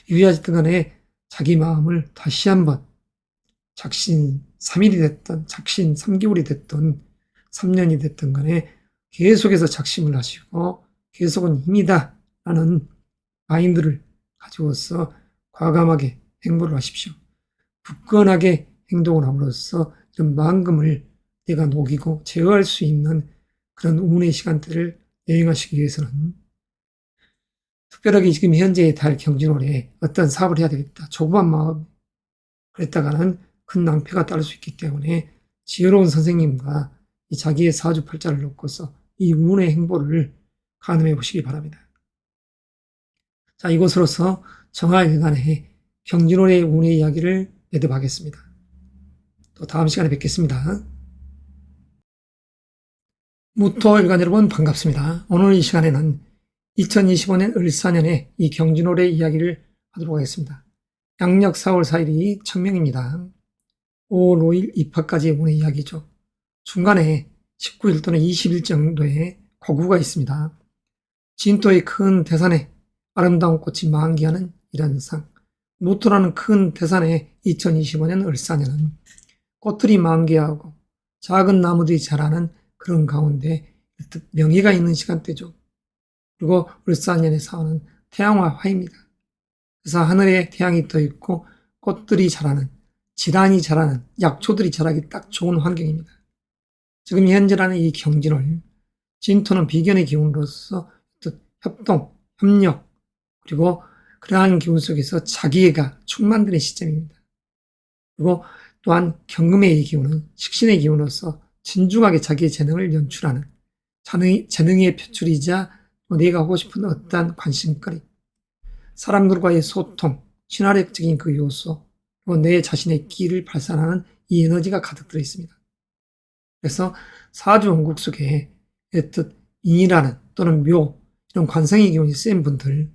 A: 유의하시든 간에 자기 마음을 다시 한번 작심, 3일이 됐든 작신 3개월이 됐든 3년이 됐든 간에 계속해서 작심을 하시고 계속은 힘이다 라는 마인드를 가지고서 과감하게 행보를 하십시오. 굳건하게 행동을 함으로써 이런 만금을 내가 녹이고 제어할 수 있는 그런 운의 시간대를 여행하시기 위해서는 특별하게 지금 현재의 달 경진월에 어떤 사업을 해야 되겠다. 조그만 마음 그랬다가는 큰 낭패가 따를 수 있기 때문에 지혜로운 선생님과 이 자기의 사주팔자를 놓고서 이 운의 행보를 가늠해 보시기 바랍니다. 자, 이것으로서 정화일간의 경진월의 운의 이야기를 매듭하겠습니다. 또 다음 시간에 뵙겠습니다. 무토일간 여러분 반갑습니다. 오늘 이 시간에는 2025년 을사년의 이 경진월의 이야기를 하도록 하겠습니다. 양력 4월 4일이 천명입니다. 5월 5일 입하까지의 운의 이야기죠. 중간에 19일 또는 20일 정도의 거구가 있습니다. 진토의 큰 대산에 아름다운 꽃이 만개하는 이런 상. 무토라는 큰 대산에 2025년 을사년은 꽃들이 만개하고 작은 나무들이 자라는 그런 가운데 명예가 있는 시간대죠. 그리고 을사년의 사원은 태양과 화입니다. 그래서 하늘에 태양이 떠 있고 꽃들이 자라는, 지단이 자라는, 약초들이 자라기 딱 좋은 환경입니다. 지금 현재라는 이 경진월, 진토는 비견의 기운으로서 협동, 협력, 그리고 그러한 기운 속에서 자기애가 충만되는 시점입니다. 그리고 또한 경금의 기운은 식신의 기운으로서 진중하게 자기의 재능을 연출하는 재능의 표출이자 내가 하고 싶은 어떠한 관심거리, 사람들과의 소통, 친화력적인 그 요소, 그리고 내 자신의 끼를 발산하는 이 에너지가 가득 들어 있습니다. 그래서 사주 원국 속에 애뜻 인이라는 또는 묘 이런 관성의 기운이 센 분들,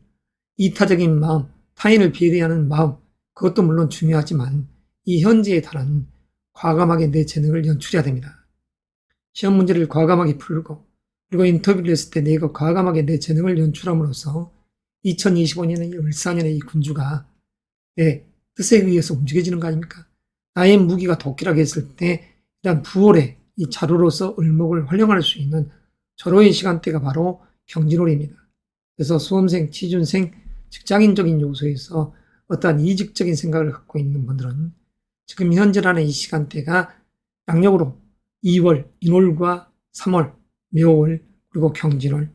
A: 이타적인 마음, 타인을 배려하는 마음, 그것도 물론 중요하지만 이 현재의 달은 과감하게 내 재능을 연출해야 됩니다. 시험 문제를 과감하게 풀고 그리고 인터뷰를 했을 때 내가 과감하게 내 재능을 연출함으로써 2025년의 을사년의 이 군주가 내 뜻에 의해서 움직여지는 거 아닙니까? 나의 무기가 도끼라고 했을 때 일단 부월의 이 자루로서 을목을 활용할 수 있는 절호의 시간대가 바로 경진월입니다. 그래서 수험생, 취준생, 직장인적인 요소에서 어떠한 이직적인 생각을 갖고 있는 분들은 지금 현재라는 이 시간대가 양력으로 2월, 인월과 3월, 묘월, 그리고 경진월,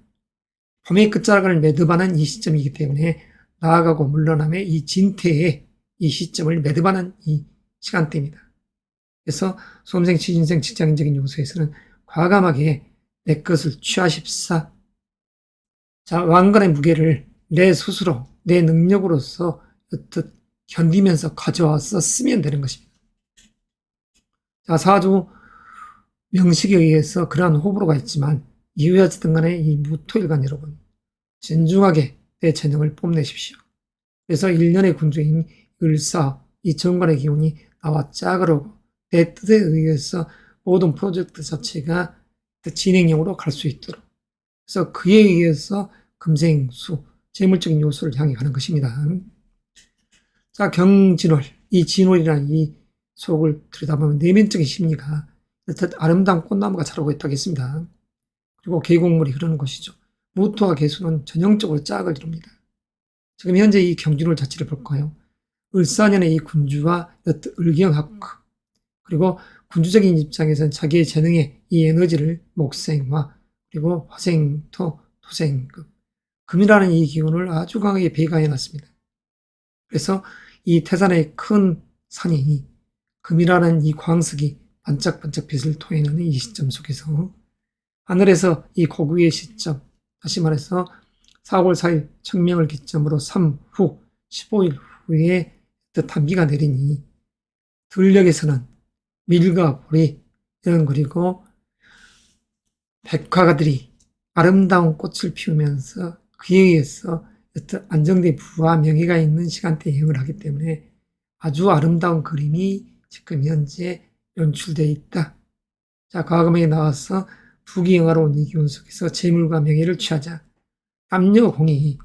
A: 봄의 끝자락을 매듭하는 이 시점이기 때문에 나아가고 물러남의 이 진퇴의 이 시점을 매듭하는 이 시간대입니다. 그래서 수험생, 취준생, 직장인적인 요소에서는 과감하게 내 것을 취하십사. 자, 왕관의 무게를 내 스스로, 내 능력으로서 견디면서 가져와서 쓰면 되는 것입니다. 자, 사주 명식에 의해서 그러한 호불호가 있지만 이유야 어쨌든 간에 이 무토일간 여러분 진중하게 내 재능을 뽐내십시오. 그래서 1년의 군주인 을사, 이 정관의 기운이 나와 짝으로고 내 뜻에 의해서 모든 프로젝트 자체가 진행형으로 갈 수 있도록 그래서 그에 의해서 금생수, 재물적인 요소를 향해 가는 것입니다. 자, 경진월, 이 진월이라는 이 속을 들여다보면 내면적인 심리가 아름다운 꽃나무가 자라고 있다고 했습니다. 그리고 계곡물이 흐르는 것이죠. 무토와 계수는 전형적으로 짝을 이룹니다. 지금 현재 이 경진월 자체를 볼까요? 을사년의 이 군주와 을경합, 그리고 군주적인 입장에서는 자기의 재능의 이 에너지를 목생화, 그리고 화생토, 토생금, 금이라는 이 기운을 아주 강하게 배가해 놨습니다. 그래서 이 태산의 큰 산이 금이라는 이 광석이 반짝반짝 빛을 토해내는 이 시점 속에서 하늘에서 이 고구의 시점, 다시 말해서 4월 4일 청명을 기점으로 3 후, 15일 후에 단비가 내리니 들녘에서는 밀과 보리 이런 그리고 백화가들이 아름다운 꽃을 피우면서 그에 의해서 안정된 부와 명예가 있는 시간대에 행을 하기 때문에 아주 아름다운 그림이 지금 현재 연출되어 있다. 자, 과거에 나와서 부귀영화로운 이 기운 속에서 재물과 명예를 취하자. 남녀공이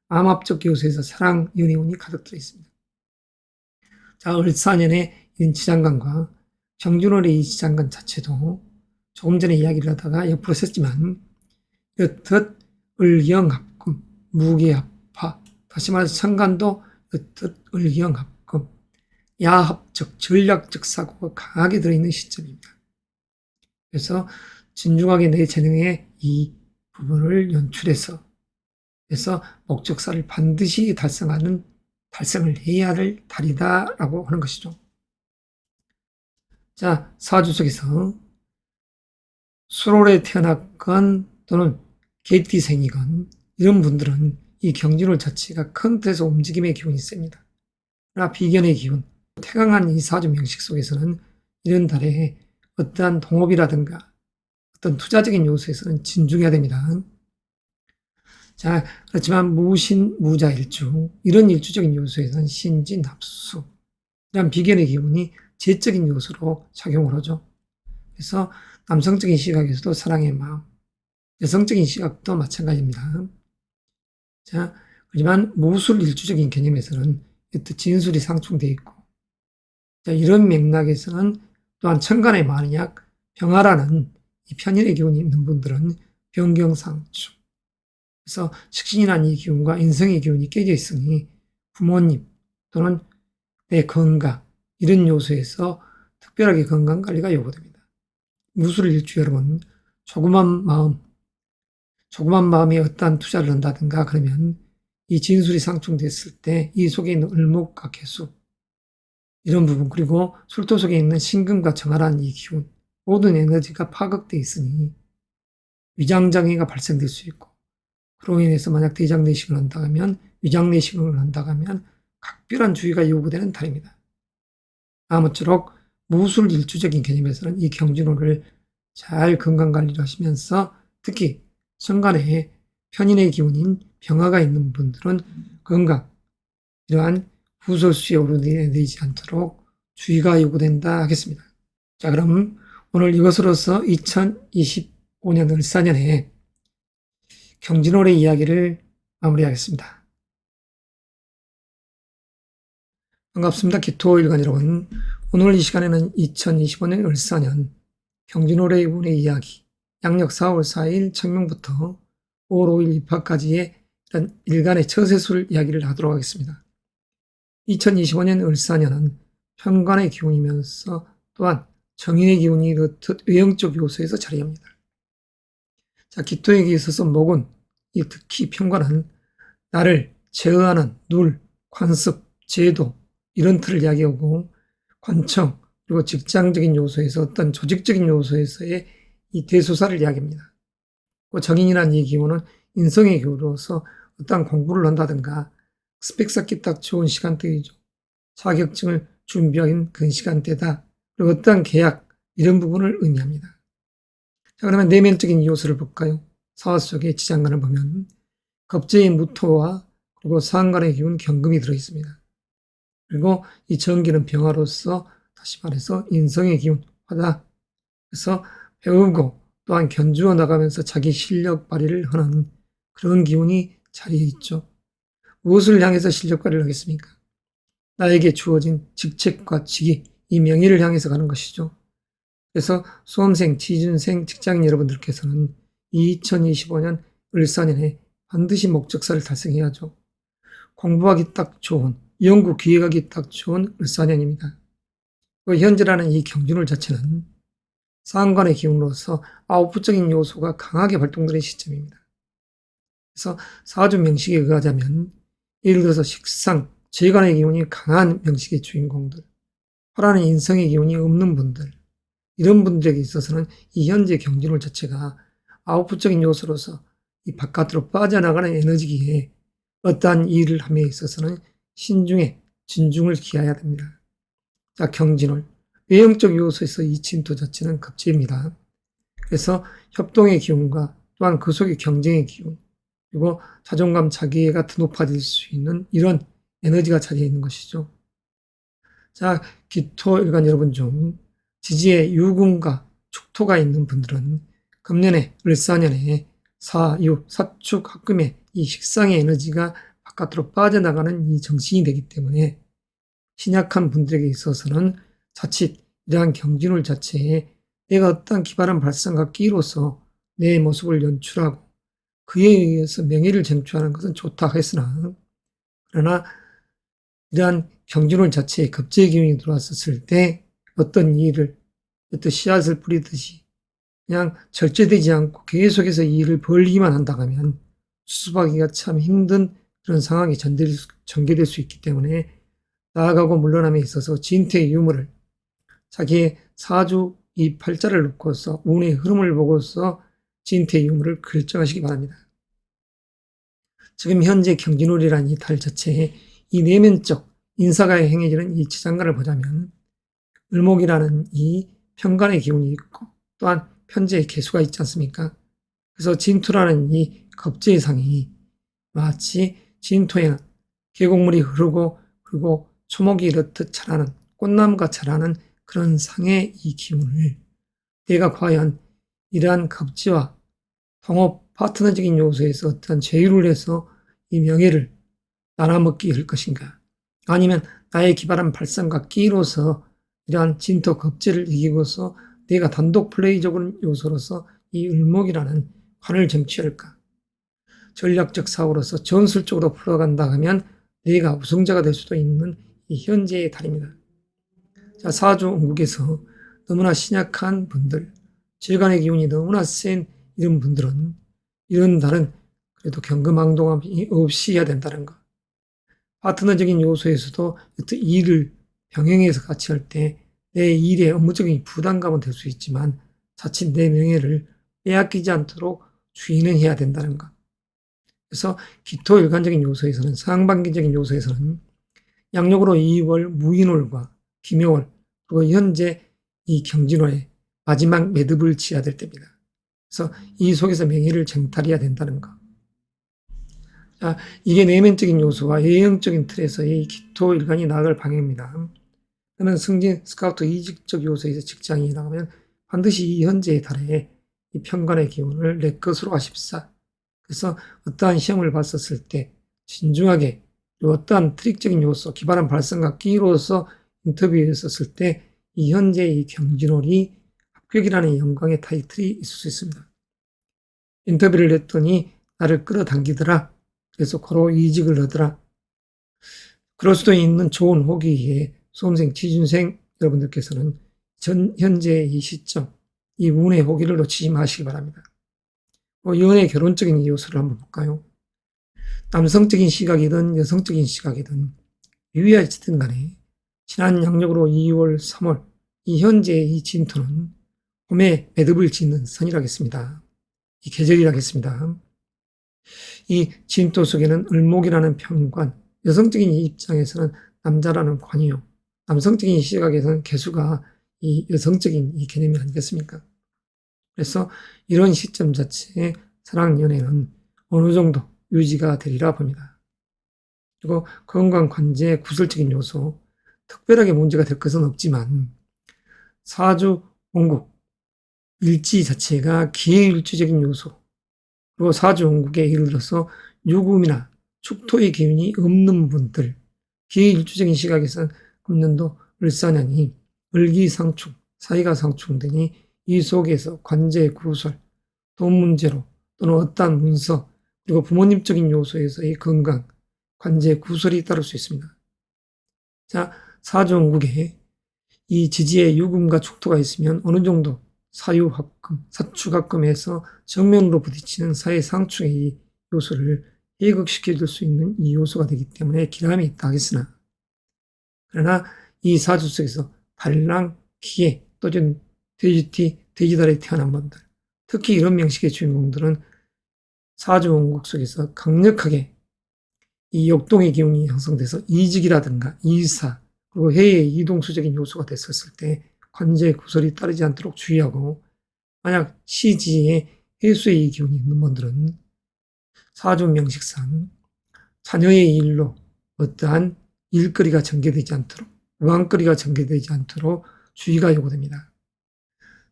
A: 암합적 요소에서 사랑, 연애운이 가득 들어 있습니다. 자, 을사년의 지장간과 경준월의 이 지장간 자체도 조금 전에 이야기를 하다가 옆으로 썼지만 옅텄 을경합금 무게합파, 다시 말해서 천간도 옅텄 을경합금 야합적 전략적 사고가 강하게 들어있는 시점입니다. 그래서 진중하게 내 재능의 이 부분을 연출해서 그래서 목적사를 반드시 달성을 해야 할 달이다라고 하는 것이죠. 자, 사주 속에서 수월에 태어났건 또는 개띠생이건 이런 분들은 이 경진월 자체가 큰 뜻에서 움직임의 기운이 셉니다. 그러나 비견의 기운, 태강한 이 사주 명식 속에서는 이런 달에 어떠한 동업이라든가 어떤 투자적인 요소에서는 진중해야 됩니다. 자, 그렇지만 무신, 무자, 일주 이런 일주적인 요소에서는 신진, 합수 이런 비견의 기운이 재적인 요소로 작용을 하죠. 그래서 남성적인 시각에서도 사랑의 마음, 여성적인 시각도 마찬가지입니다. 자, 하지만 무술 일주적인 개념에서는 진술이 상충되어 있고, 자, 이런 맥락에서는 또한 천간의 만약, 병화라는 이 편인의 기운이 있는 분들은 변경상충. 그래서 식신이라는 이 기운과 인성의 기운이 깨져 있으니 부모님 또는 내 건강, 이런 요소에서 특별하게 건강관리가 요구됩니다. 무술 일주 여러분, 조그만 마음에 어떠한 투자를 한다든가 그러면 이 진술이 상충됐을 때 이 속에 있는 을목과 개수 이런 부분 그리고 술토 속에 있는 신금과 정화라는 이 기운 모든 에너지가 파극되어 있으니 위장장애가 발생될 수 있고 그로 인해서 만약 대장내식을 한다 하면 위장내식을 한다 하면 각별한 주의가 요구되는 달입니다. 아무쪼록 무술 일주적인 개념에서는 이 경진호를 잘 건강관리를 하시면서 특히 천간에 편인의 기운인 병화가 있는 분들은 건강, 이러한 후솔수에 오르내리지 않도록 주의가 요구된다 하겠습니다. 자, 그럼 오늘 이것으로서 2025년 을사년에 경진월의 이야기를 마무리하겠습니다. 반갑습니다. 기토일간 여러분. 오늘 이 시간에는 2025년 을사년 경진월의 운의 이야기, 양력 4월 4일 청명부터 5월 5일 입학까지의 이런 일간의 처세술 이야기를 하도록 하겠습니다. 2025년 을사년은 편관의 기운이면서 또한 정인의 기운이 이렇듯 외형적 요소에서 자리합니다. 자, 기토에게 있어서 목은 특히 편관은 나를 제어하는 눌, 관습, 제도 이런 틀을 이야기하고 관청 그리고 직장적인 요소에서 어떤 조직적인 요소에서의 이 대소사를 이야기합니다. 그 정인이라는 이 기운은 인성의 기운으로서 어떤 공부를 한다든가 스펙 쌓기 딱 좋은 시간대이죠. 자격증을 준비한 그 시간대다. 그리고 어떤 계약 이런 부분을 의미합니다. 자, 그러면 내면적인 요소를 볼까요? 사화 속의 지장간을 보면 겁재의 무토와 그리고 상간의 기운 경금이 들어있습니다. 그리고 이 정기는 병화로서 다시 말해서 인성의 기운, 화다. 그래서 배우고 또한 견주어 나가면서 자기 실력 발휘를 하는 그런 기운이 자리에 있죠. 무엇을 향해서 실력 발휘를 하겠습니까? 나에게 주어진 직책과 직위, 이 명예를 향해서 가는 것이죠. 그래서 수험생, 취준생, 직장인 여러분들께서는 2025년 을사년에 반드시 목적사를 달성해야죠. 공부하기 딱 좋은, 연구 기획하기 딱 좋은 을사년입니다. 현재라는 이 경진월 자체는 상관의 기운으로서 아웃풋적인 요소가 강하게 발동되는 시점입니다. 그래서 사주 명식에 의하자면 예를 들어서 식상, 재간의 기운이 강한 명식의 주인공들, 화라는 인성의 기운이 없는 분들, 이런 분들에게 있어서는 이 현재 경진월 자체가 아웃풋적인 요소로서 이 바깥으로 빠져나가는 에너지기에 어떠한 일을 함에 있어서는 신중에 진중을 기해야 됩니다. 자, 경진월. 외형적 요소에서 이 진토 자체는 급제입니다. 그래서 협동의 기운과 또한 그 속에 경쟁의 기운, 그리고 자존감, 자기애가 더 높아질 수 있는 이런 에너지가 자리해 있는 것이죠. 자, 기토일간 여러분 중 지지에 유금과 축토가 있는 분들은 금년에 을사년에 사유, 사축, 합금의 이 식상의 에너지가 바깥으로 빠져나가는 이 정신이 되기 때문에 신약한 분들에게 있어서는 자칫 이러한 경진홀 자체에 내가 어떠한 기발한 발상과 끼로서 내 모습을 연출하고 그에 의해서 명예를 쟁취하는 것은 좋다 했으나, 그러나 이러한 경진홀 자체에 급제의 기운이 들어왔었을 때 어떤 일을 어떤 씨앗을 뿌리듯이 그냥 절제되지 않고 계속해서 이 일을 벌리기만 한다고 하면 수습하기가 참 힘든 그런 상황이 전개될 수 있기 때문에 나아가고 물러남에 있어서 진퇴의 유무를 자기의 사주 이 팔자를 놓고서 운의 흐름을 보고서 진퇴의 유무를 결정하시기 바랍니다. 지금 현재 경진홀이라는 이 달 자체에 이 내면적 인사가에 행해지는 이 지장간을 보자면 을목이라는 이 편간의 기운이 있고 또한 편제의 개수가 있지 않습니까? 그래서 진토라는 이 겁제의 상이 마치 진토에는 계곡물이 흐르고 그리고 초목이 이렇듯 자라는 꽃나무가 자라는 그런 상의 이 기운을 내가 과연 이러한 겁지와 통업 파트너적인 요소에서 어떤 제휴를 해서 이 명예를 나눠먹기 할 것인가, 아니면 나의 기발한 발상과 끼로서 이러한 진토 겁제를 이기고서 내가 단독 플레이적인 요소로서 이 을목이라는 관을 쟁취할까, 전략적 사고로서 전술적으로 풀어간다 하면 내가 우승자가 될 수도 있는 이 현재의 달입니다. 자, 사주 원국에서 너무나 신약한 분들, 재간의 기운이 너무나 센 이런 분들은 이런 달은 그래도 경금항동함이 없이 해야 된다는 것. 파트너적인 요소에서도 어떤 일을 병행해서 같이 할 때 내 일에 업무적인 부담감은 될 수 있지만 자칫 내 명예를 빼앗기지 않도록 주의는 해야 된다는 것. 그래서 기토일간적인 요소에서는, 상반기적인 요소에서는 양력으로 2월 무인월과 김묘월, 그리고 현재 이 경진월에 마지막 매듭을 지어야 될 때입니다. 그래서 이 속에서 명예를 쟁탈해야 된다는 것. 자, 이게 내면적인 요소와 외형적인 틀에서의 기토일간이 나아갈 방향입니다. 그러면 승진, 스카우트, 이직적 요소에서 직장이 나가면 반드시 이 현재의 달에 이 편관의 기운을 내 것으로 하십사. 그래서 어떠한 시험을 봤었을 때 진중하게 어떠한 트릭적인 요소, 기발한 발상과 끼로서 인터뷰에 있었을 때 이 현재의 이 경진홀이 합격이라는 영광의 타이틀이 있을 수 있습니다. 인터뷰를 했더니 나를 끌어당기더라. 그래서 고로 이직을 하더라. 그럴 수도 있는 좋은 호기에 수험생, 취준생 여러분들께서는 현재 이 시점, 이 운의 호기를 놓치지 마시기 바랍니다. 연애 결혼적인 요소를 한번 볼까요? 남성적인 시각이든 여성적인 시각이든 유의하시든 간에 지난 양력으로 2월, 3월 이 현재의 이 진토는 봄에 매듭을 짓는 선이라겠습니다. 이 계절이라겠습니다. 이 진토 속에는 을목이라는 편관, 여성적인 입장에서는 남자라는 관이요, 남성적인 시각에서는 개수가 이 여성적인 이 개념이 아니겠습니까? 그래서 이런 시점 자체에 사랑 연애는 어느 정도 유지가 되리라 봅니다. 그리고 건강 관제 구설적인 요소, 특별하게 문제가 될 것은 없지만 사주 원국 일지 자체가 기해일주적인 요소, 그리고 사주 원국에 예를 들어서 유금이나 축토의 기운이 없는 분들, 기해일주적인 시각에서는 금년도 을사년이 을기상충, 사이가상충 등이 이 속에서 관제 구설, 돈 문제로 또는 어떠한 문서, 그리고 부모님적인 요소에서의 건강, 관제 구설이 따를 수 있습니다. 자, 사주원국에 이 지지에 유금과 축토가 있으면 어느 정도 사유합금, 사축합금에서 정면으로 부딪히는 사회상충의 이 요소를 해극시켜 줄 수 있는 이 요소가 되기 때문에 기람이 있다 하겠으나, 그러나 이 사주 속에서 발랑, 기해, 또는 돼지띠, 돼지달에 태어난 분들, 특히 이런 명식의 주인공들은 사주 원국 속에서 강력하게 이 역동의 기운이 형성돼서 이직이라든가 이사, 그리고 해의 이동수적인 요소가 됐었을 때 관제 구설이 따르지 않도록 주의하고, 만약 시지에 해수의 이 기운이 있는 분들은 사주 명식상 자녀의 일로 어떠한 일거리가 전개되지 않도록, 우왕거리가 전개되지 않도록 주의가 요구됩니다.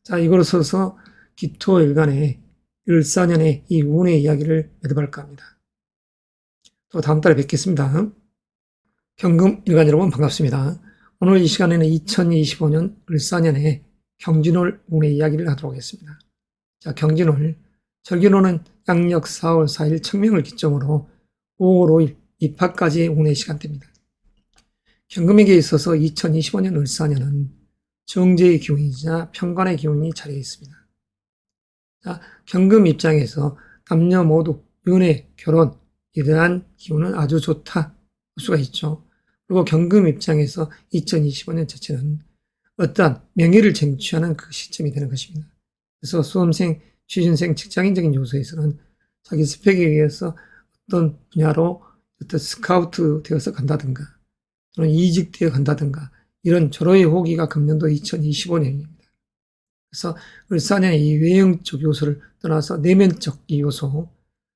A: 자, 이거로서서 기토일간의 을사년의 이 운의 이야기를 매듭할까 합니다. 또 다음 달에 뵙겠습니다. 경금일간 여러분 반갑습니다. 오늘 이 시간에는 2025년 을사년에 경진월 운의 이야기를 하도록 하겠습니다. 자, 경진월. 절기로는 양력 4월 4일 청명을 기점으로 5월 5일 입하까지의 운의 시간대입니다. 경금에게 있어서 2025년 을사년은 정제의 기운이자 편관의 기운이 자리해 있습니다. 자, 경금 입장에서 남녀 모두 연애, 결혼, 이러한 기운은 아주 좋다 볼 수가 있죠. 그리고 경금 입장에서 2025년 자체는 어떠한 명예를 쟁취하는 그 시점이 되는 것입니다. 그래서 수험생, 취준생, 직장인적인 요소에서는 자기 스펙에 의해서 어떤 분야로 어떤 스카우트 되어서 간다든가 또는 이직되어 간다든가 이런 절호의 호기가 금년도 2025년입니다. 그래서 을사년의 이 외형적 요소를 떠나서 내면적 이 요소,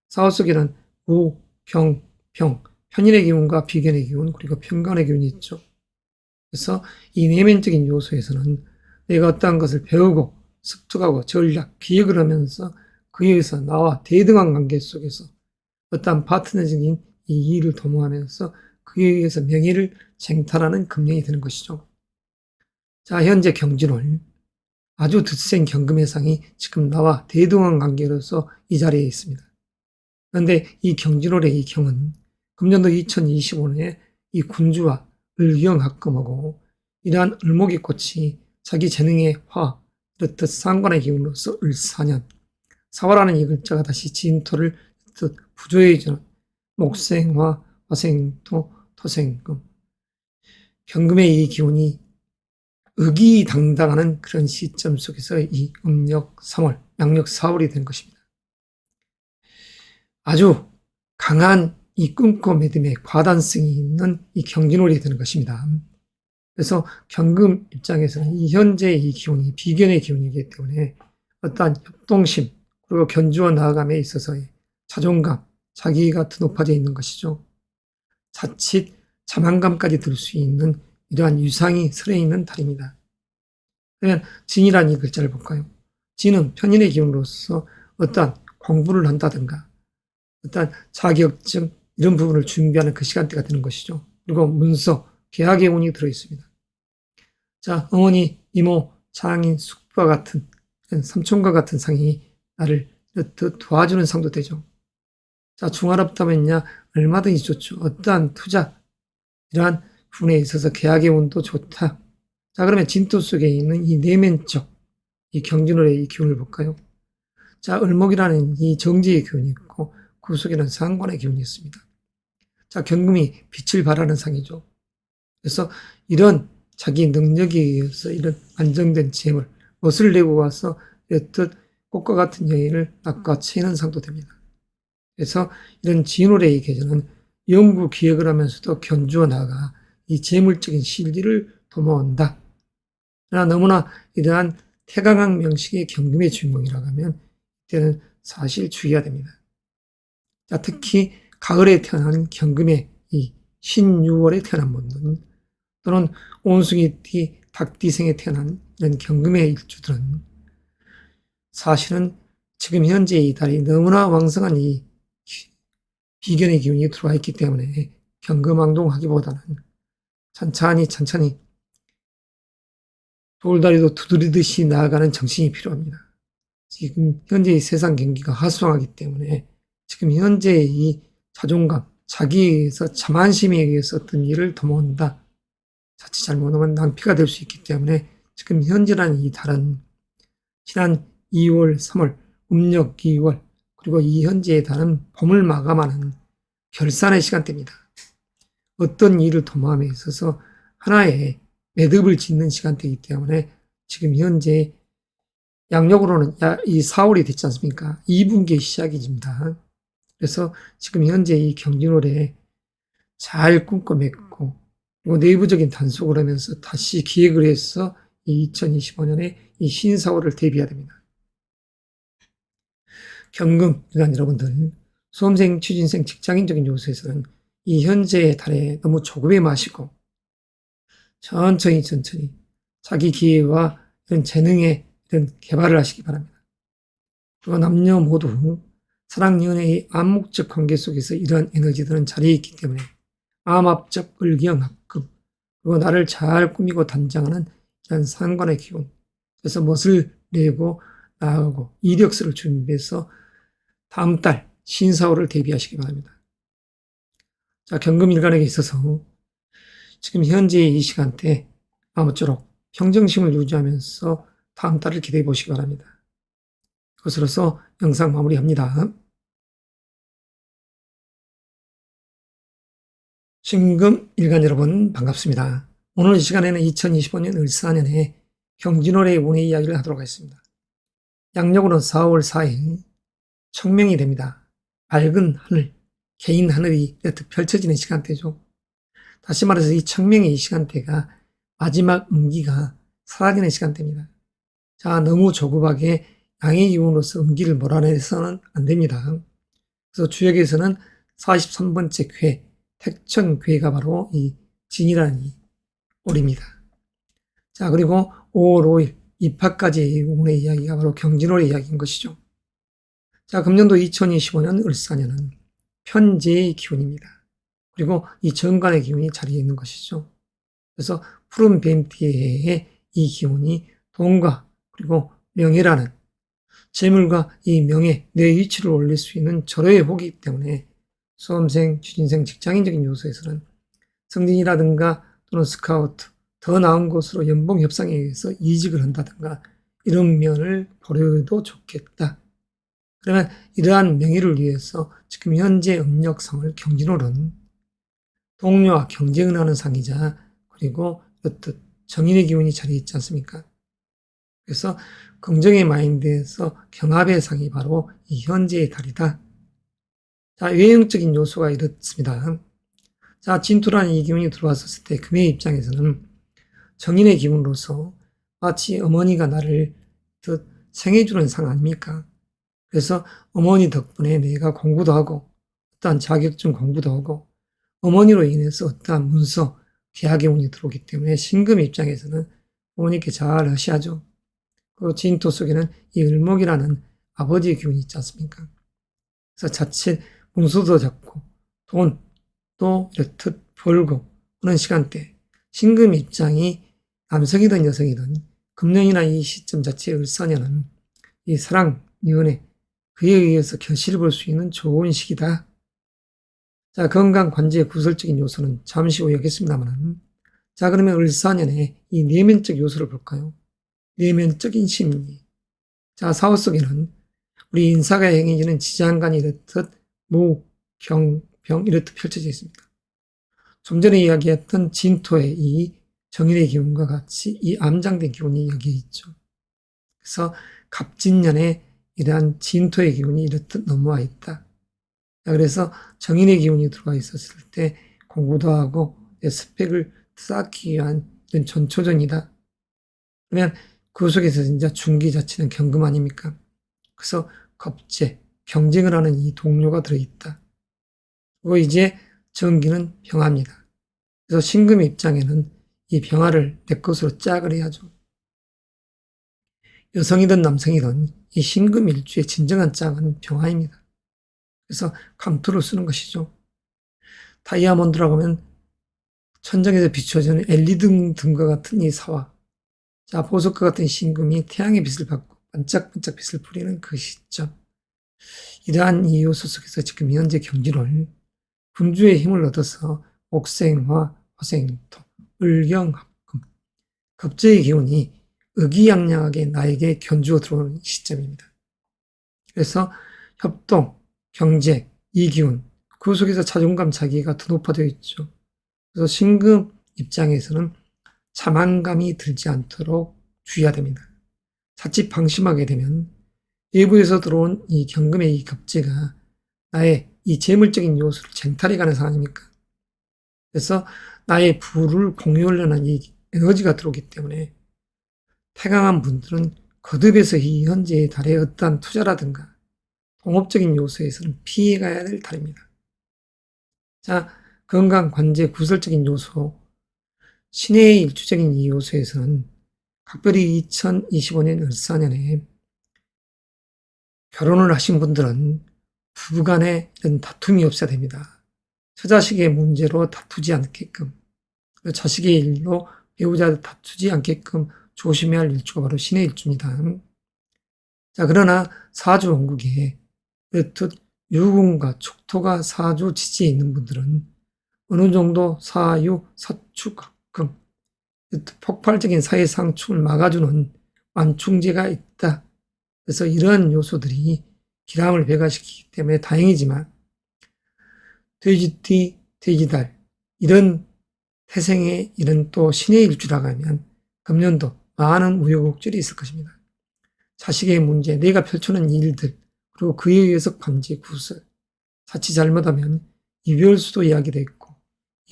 A: 사후 속에는 우, 경, 병, 편인의 기운과 비견의 기운 그리고 편관의 기운이 있죠. 그래서 이 내면적인 요소에서는 내가 어떠한 것을 배우고 습득하고 전략, 기획을 하면서 그에 의해서 나와 대등한 관계 속에서 어떠한 파트너적인 이 일을 도모하면서 그에 의해서 명예를 쟁탈하는 금년이 되는 것이죠. 자, 현재 경진월 아주 드센 경금의 상이 지금 나와 대등한 관계로서 이 자리에 있습니다. 그런데 이 경진월의 이 경은 금년도 2025년에 이 군주와 을경합금하고 이러한 을목의 꽃이 자기 재능의 화, 이렇듯 상관의 기운으로서 을사년, 사화라는 이 글자가 다시 진토를 뜻 부조해주는 목생화, 화생토, 토생금, 경금의 이 기운이 의기당당하는 그런 시점 속에서 이 음력 3월, 양력 4월이 된 것입니다. 아주 강한 이 꿈꿔 믿음의 과단성이 있는 이 경진월이 되는 것입니다. 그래서 경금 입장에서는 이 현재의 이 기운이 비견의 기운이기 때문에 어떠한 협동심 그리고 견주어 나아감에 있어서의 자존감, 자기가 더 높아져 있는 것이죠. 자칫 자만감까지 들 수 있는 이러한 유상이 설해 있는 달입니다. 그러면 진이라는 이 글자를 볼까요? 진은 편인의 기운으로서 어떠한 공부를 한다든가 어떠한 자격증 이런 부분을 준비하는 그 시간대가 되는 것이죠. 그리고 문서, 계약의 운이 들어있습니다. 자, 어머니, 이모, 장인, 숙부와 같은 삼촌과 같은 상이 나를 도와주는 상도 되죠. 자, 중화롭다면야 얼마든지 좋죠. 어떠한 투자, 이러한 분에 있어서 계약의 운도 좋다. 자, 그러면 진토 속에 있는 이 내면적, 이 경진월의 이 기운을 볼까요? 자, 을목이라는 이 정지의 기운이 있고, 그 속에는 상관의 기운이 있습니다. 자, 경금이 빛을 발하는 상이죠. 그래서 이런 자기 능력에 의해서 이런 안정된 재물, 멋을 내고 와서 이렇듯 꽃과 같은 여인을 낚아채는 상도 됩니다. 그래서 이런 진월의 계절은 연구 기획을 하면서도 견주어 나가 이 재물적인 실리를 도모한다. 그러나 너무나 이러한 태강한 명식의 경금의 주인공이라고 하면 이때는 사실 주의해야 됩니다. 자, 특히 가을에 태어난 경금의 이 신유월에 태어난 분들은 또는 온숭이띠, 닭띠생에 태어난 이런 경금의 일주들은 사실은 지금 현재 이 달이 너무나 왕성한 이 비견의 기운이 들어와 있기 때문에 경금왕동하기보다는 천천히 돌다리도 두드리듯이 나아가는 정신이 필요합니다. 지금 현재 이 세상 경기가 하수lang하기 때문에 지금 현재 이 자존감, 자기에 의해서 자만심에 의해서 어떤 일을 도모한다. 자칫 잘못하면 낭피가 될 수 있기 때문에 지금 현재라는 이 달은 지난 2월, 3월, 음력 2월 그리고 이 현재의 달은 봄을 마감하는 결산의 시간대입니다. 어떤 일을 도모함에 있어서 하나의 매듭을 짓는 시간대이기 때문에 지금 현재 양력으로는 이 4월이 됐지 않습니까? 2분기의 시작입니다. 그래서 지금 현재 이 경진월에 잘 꿈꿔 맺고 그리고 내부적인 단속을 하면서 다시 기획을 해서 이 2025년에 이 신사월을 대비해야 됩니다. 경금, 그러니까 여러분들 수험생, 취준생, 직장인적인 요소에서는 이 현재의 달에 너무 조급해 마시고 천천히 자기 기회와 이런 재능의 이런 개발을 하시기 바랍니다. 그리고 남녀 모두 사랑, 연애의 암묵적 관계 속에서 이러한 에너지들은 자리에 있기 때문에 암합적 을기형합금 그리고 나를 잘 꾸미고 단장하는 이런 상관의 기운. 그래서 멋을 내고 나아가고 이력서를 준비해서 다음 달 신사호를 대비하시기 바랍니다. 자, 경금일간에게 있어서 지금 현재 이 시간대 아무쪼록 평정심을 유지하면서 다음 달을 기대해 보시기 바랍니다. 그것으로서 영상 마무리합니다. 신금일간 여러분 반갑습니다. 오늘 이 시간에는 2025년 을사년에 경진월의 운의 이야기를 하도록 하겠습니다. 양력으로는 4월 4일 청명이 됩니다. 밝은 하늘, 개인 하늘이 이렇게 펼쳐지는 시간대죠. 다시 말해서 이 청명의 이 시간대가 마지막 음기가 사라지는 시간대입니다. 자, 너무 조급하게 양의 기운으로서 음기를 몰아내서는 안 됩니다. 그래서 주역에서는 43번째 궤, 택천궤가 바로 이 진이라는 이 올입니다. 자, 그리고 5월 5일 입하까지의 운의 이야기가 바로 경진월의 이야기인 것이죠. 자, 금년도 2025년 을사년은 편재의 기운입니다. 그리고 이 정관의 기운이 자리에 있는 것이죠. 그래서 푸른 뱀띠의 이 기운이 돈과 그리고 명예라는 재물과 이 명예, 내 위치를 올릴 수 있는 절호의 호기이기 때문에 수험생, 취준생, 직장인적인 요소에서는 승진이라든가 또는 스카우트, 더 나은 곳으로 연봉 협상에 의해서 이직을 한다든가 이런 면을 보려도 좋겠다. 그러면 이러한 명예를 위해서 지금 현재 음력상을 경진월은 동료와 경쟁을 하는 상이자 그리고 이렇듯 정인의 기운이 자리에 있지 않습니까? 그래서 긍정의 마인드에서 경합의 상이 바로 이 현재의 달이다. 자, 외형적인 요소가 이렇습니다. 자, 진토라는 이 기운이 들어왔을 때 금의 입장에서는 정인의 기운으로서 마치 어머니가 나를 더 생해주는 상 아닙니까? 그래서 어머니 덕분에 내가 공부도 하고 어떠한 자격증 공부도 하고 어머니로 인해서 어떠한 문서, 계약의 운이 들어오기 때문에 신금 입장에서는 어머니께 잘 하셔야죠. 그 진토 속에는 이 을목이라는 아버지의 기운이 있지 않습니까? 그래서 자칫 문서도 잡고 돈도 이렇듯 벌고 하는 시간대 신금 입장이 남성이든 여성이든 금년이나 이 시점 자체의 을사년은 이 사랑, 연애 그에 의해서 결실을 볼 수 있는 좋은 시기다. 자, 건강 관제의 구설적인 요소는 잠시 후에 하겠습니다만 자, 그러면 을사년의 이 내면적 요소를 볼까요? 내면적인 심리. 자, 사후 속에는 우리 인사가 행해지는 지장간이 이렇듯 무, 경, 병 이렇듯 펼쳐져 있습니다. 좀 전에 이야기했던 진토의 이 정인의 기운과 같이 이 암장된 기운이 여기에 있죠. 그래서 갑진년에 이러한 진토의 기운이 이렇듯 넘어와 있다. 자, 그래서 정인의 기운이 들어와 있었을 때 공부도 하고 내 스펙을 쌓기 위한 이런 전초전이다. 그러면 그 속에서 이제 중기 자체는 경금 아닙니까? 그래서 겁제, 경쟁을 하는 이 동료가 들어있다. 그리고 이제 정기는 병화입니다. 그래서 신금 입장에는 이 병화를 내 것으로 짝을 해야죠. 여성이든 남성이든 이 신금 일주의 진정한 짝은 병화입니다. 그래서 감투를 쓰는 것이죠. 다이아몬드라고 하면 천장에서 비추어지는 LED 등과 같은 이 사화. 자, 보석과 같은 신금이 태양의 빛을 받고 반짝반짝 빛을 뿌리는 그 시점. 이러한 이 요소 속에서 지금 현재 경진월 금주의 힘을 얻어서 옥생화, 화생토, 을경합금, 겁재의 기운이 의기양양하게 나에게 견주어 들어오는 시점입니다. 그래서 협동, 경제, 이 기운, 그 속에서 자존감, 자기가 더 높아져 있죠. 그래서 신금 입장에서는 자만감이 들지 않도록 주의해야 됩니다. 자칫 방심하게 되면 외부에서 들어온 이 경금의 이 겁재가 나의 이 재물적인 요소를 쟁탈해가는 상황 아닙니까? 그래서 나의 부를 공유하려는 이 에너지가 들어오기 때문에 태강한 분들은 거듭해서 이 현재의 달에 어떠한 투자라든가 동업적인 요소에서는 피해가야 될 달입니다. 자, 건강, 관제, 구설적인 요소, 신의 일주적인 이 요소에서는 각별히 2025년 을사년에 결혼을 하신 분들은 부부간에 이런 다툼이 없어야 됩니다. 처자식의 문제로 다투지 않게끔. 그리고 자식의 일로 배우자와 다투지 않게끔 조심해야 할 일주가 바로 신의 일주입니다. 자, 그러나 사주 원국에 그렇듯 유궁과 축토가 사주 지지에 있는 분들은 어느 정도 사유, 사축, 금, 폭발적인 사회 상충을 막아주는 완충제가 있다. 그래서 이런 요소들이 기람을 배가시키기 때문에 다행이지만 돼지띠, 돼지달 이런 태생의 이런 또 신의 일주라고 하면 금년도 많은 우여곡절이 있을 것입니다. 자식의 문제, 내가 펼쳐놓은 일들, 그리고 그에 의해서 관계 구설, 자칫 잘못하면 이별수도 이야기되어 있고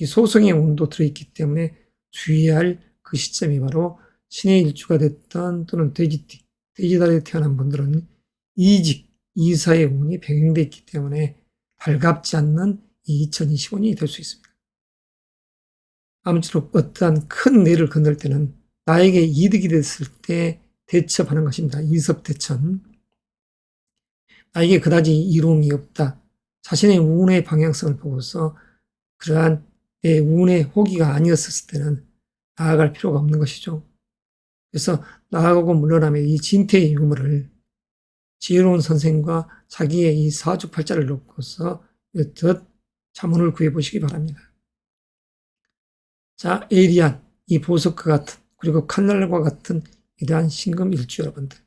A: 이 소송의 운도 들어있기 때문에 주의해야 할 그 시점이 바로 신의 일주가 됐던 또는 돼지띠, 돼지달에 태어난 분들은 이직, 이사의 운이 병행되어 있기 때문에 달갑지 않는 이 2025년이 될 수 있습니다. 아무쪼록 어떠한 큰 일을 건널 때는 나에게 이득이 됐을 때 대처하는 것입니다. 이섭대천. 나에게 그다지 이로움이 없다. 자신의 운의 방향성을 보고서 그러한 내 운의 호기가 아니었을 때는 나아갈 필요가 없는 것이죠. 그래서 나아가고 물러나면 이 진퇴의 유무를 지혜로운 선생과 자기의 이 사주팔자를 놓고서 이렇듯 자문을 구해보시기 바랍니다. 자, 에이리안, 이 보석과 같은 그리고 칼날과 같은 이러한 신금 일주 여러분들,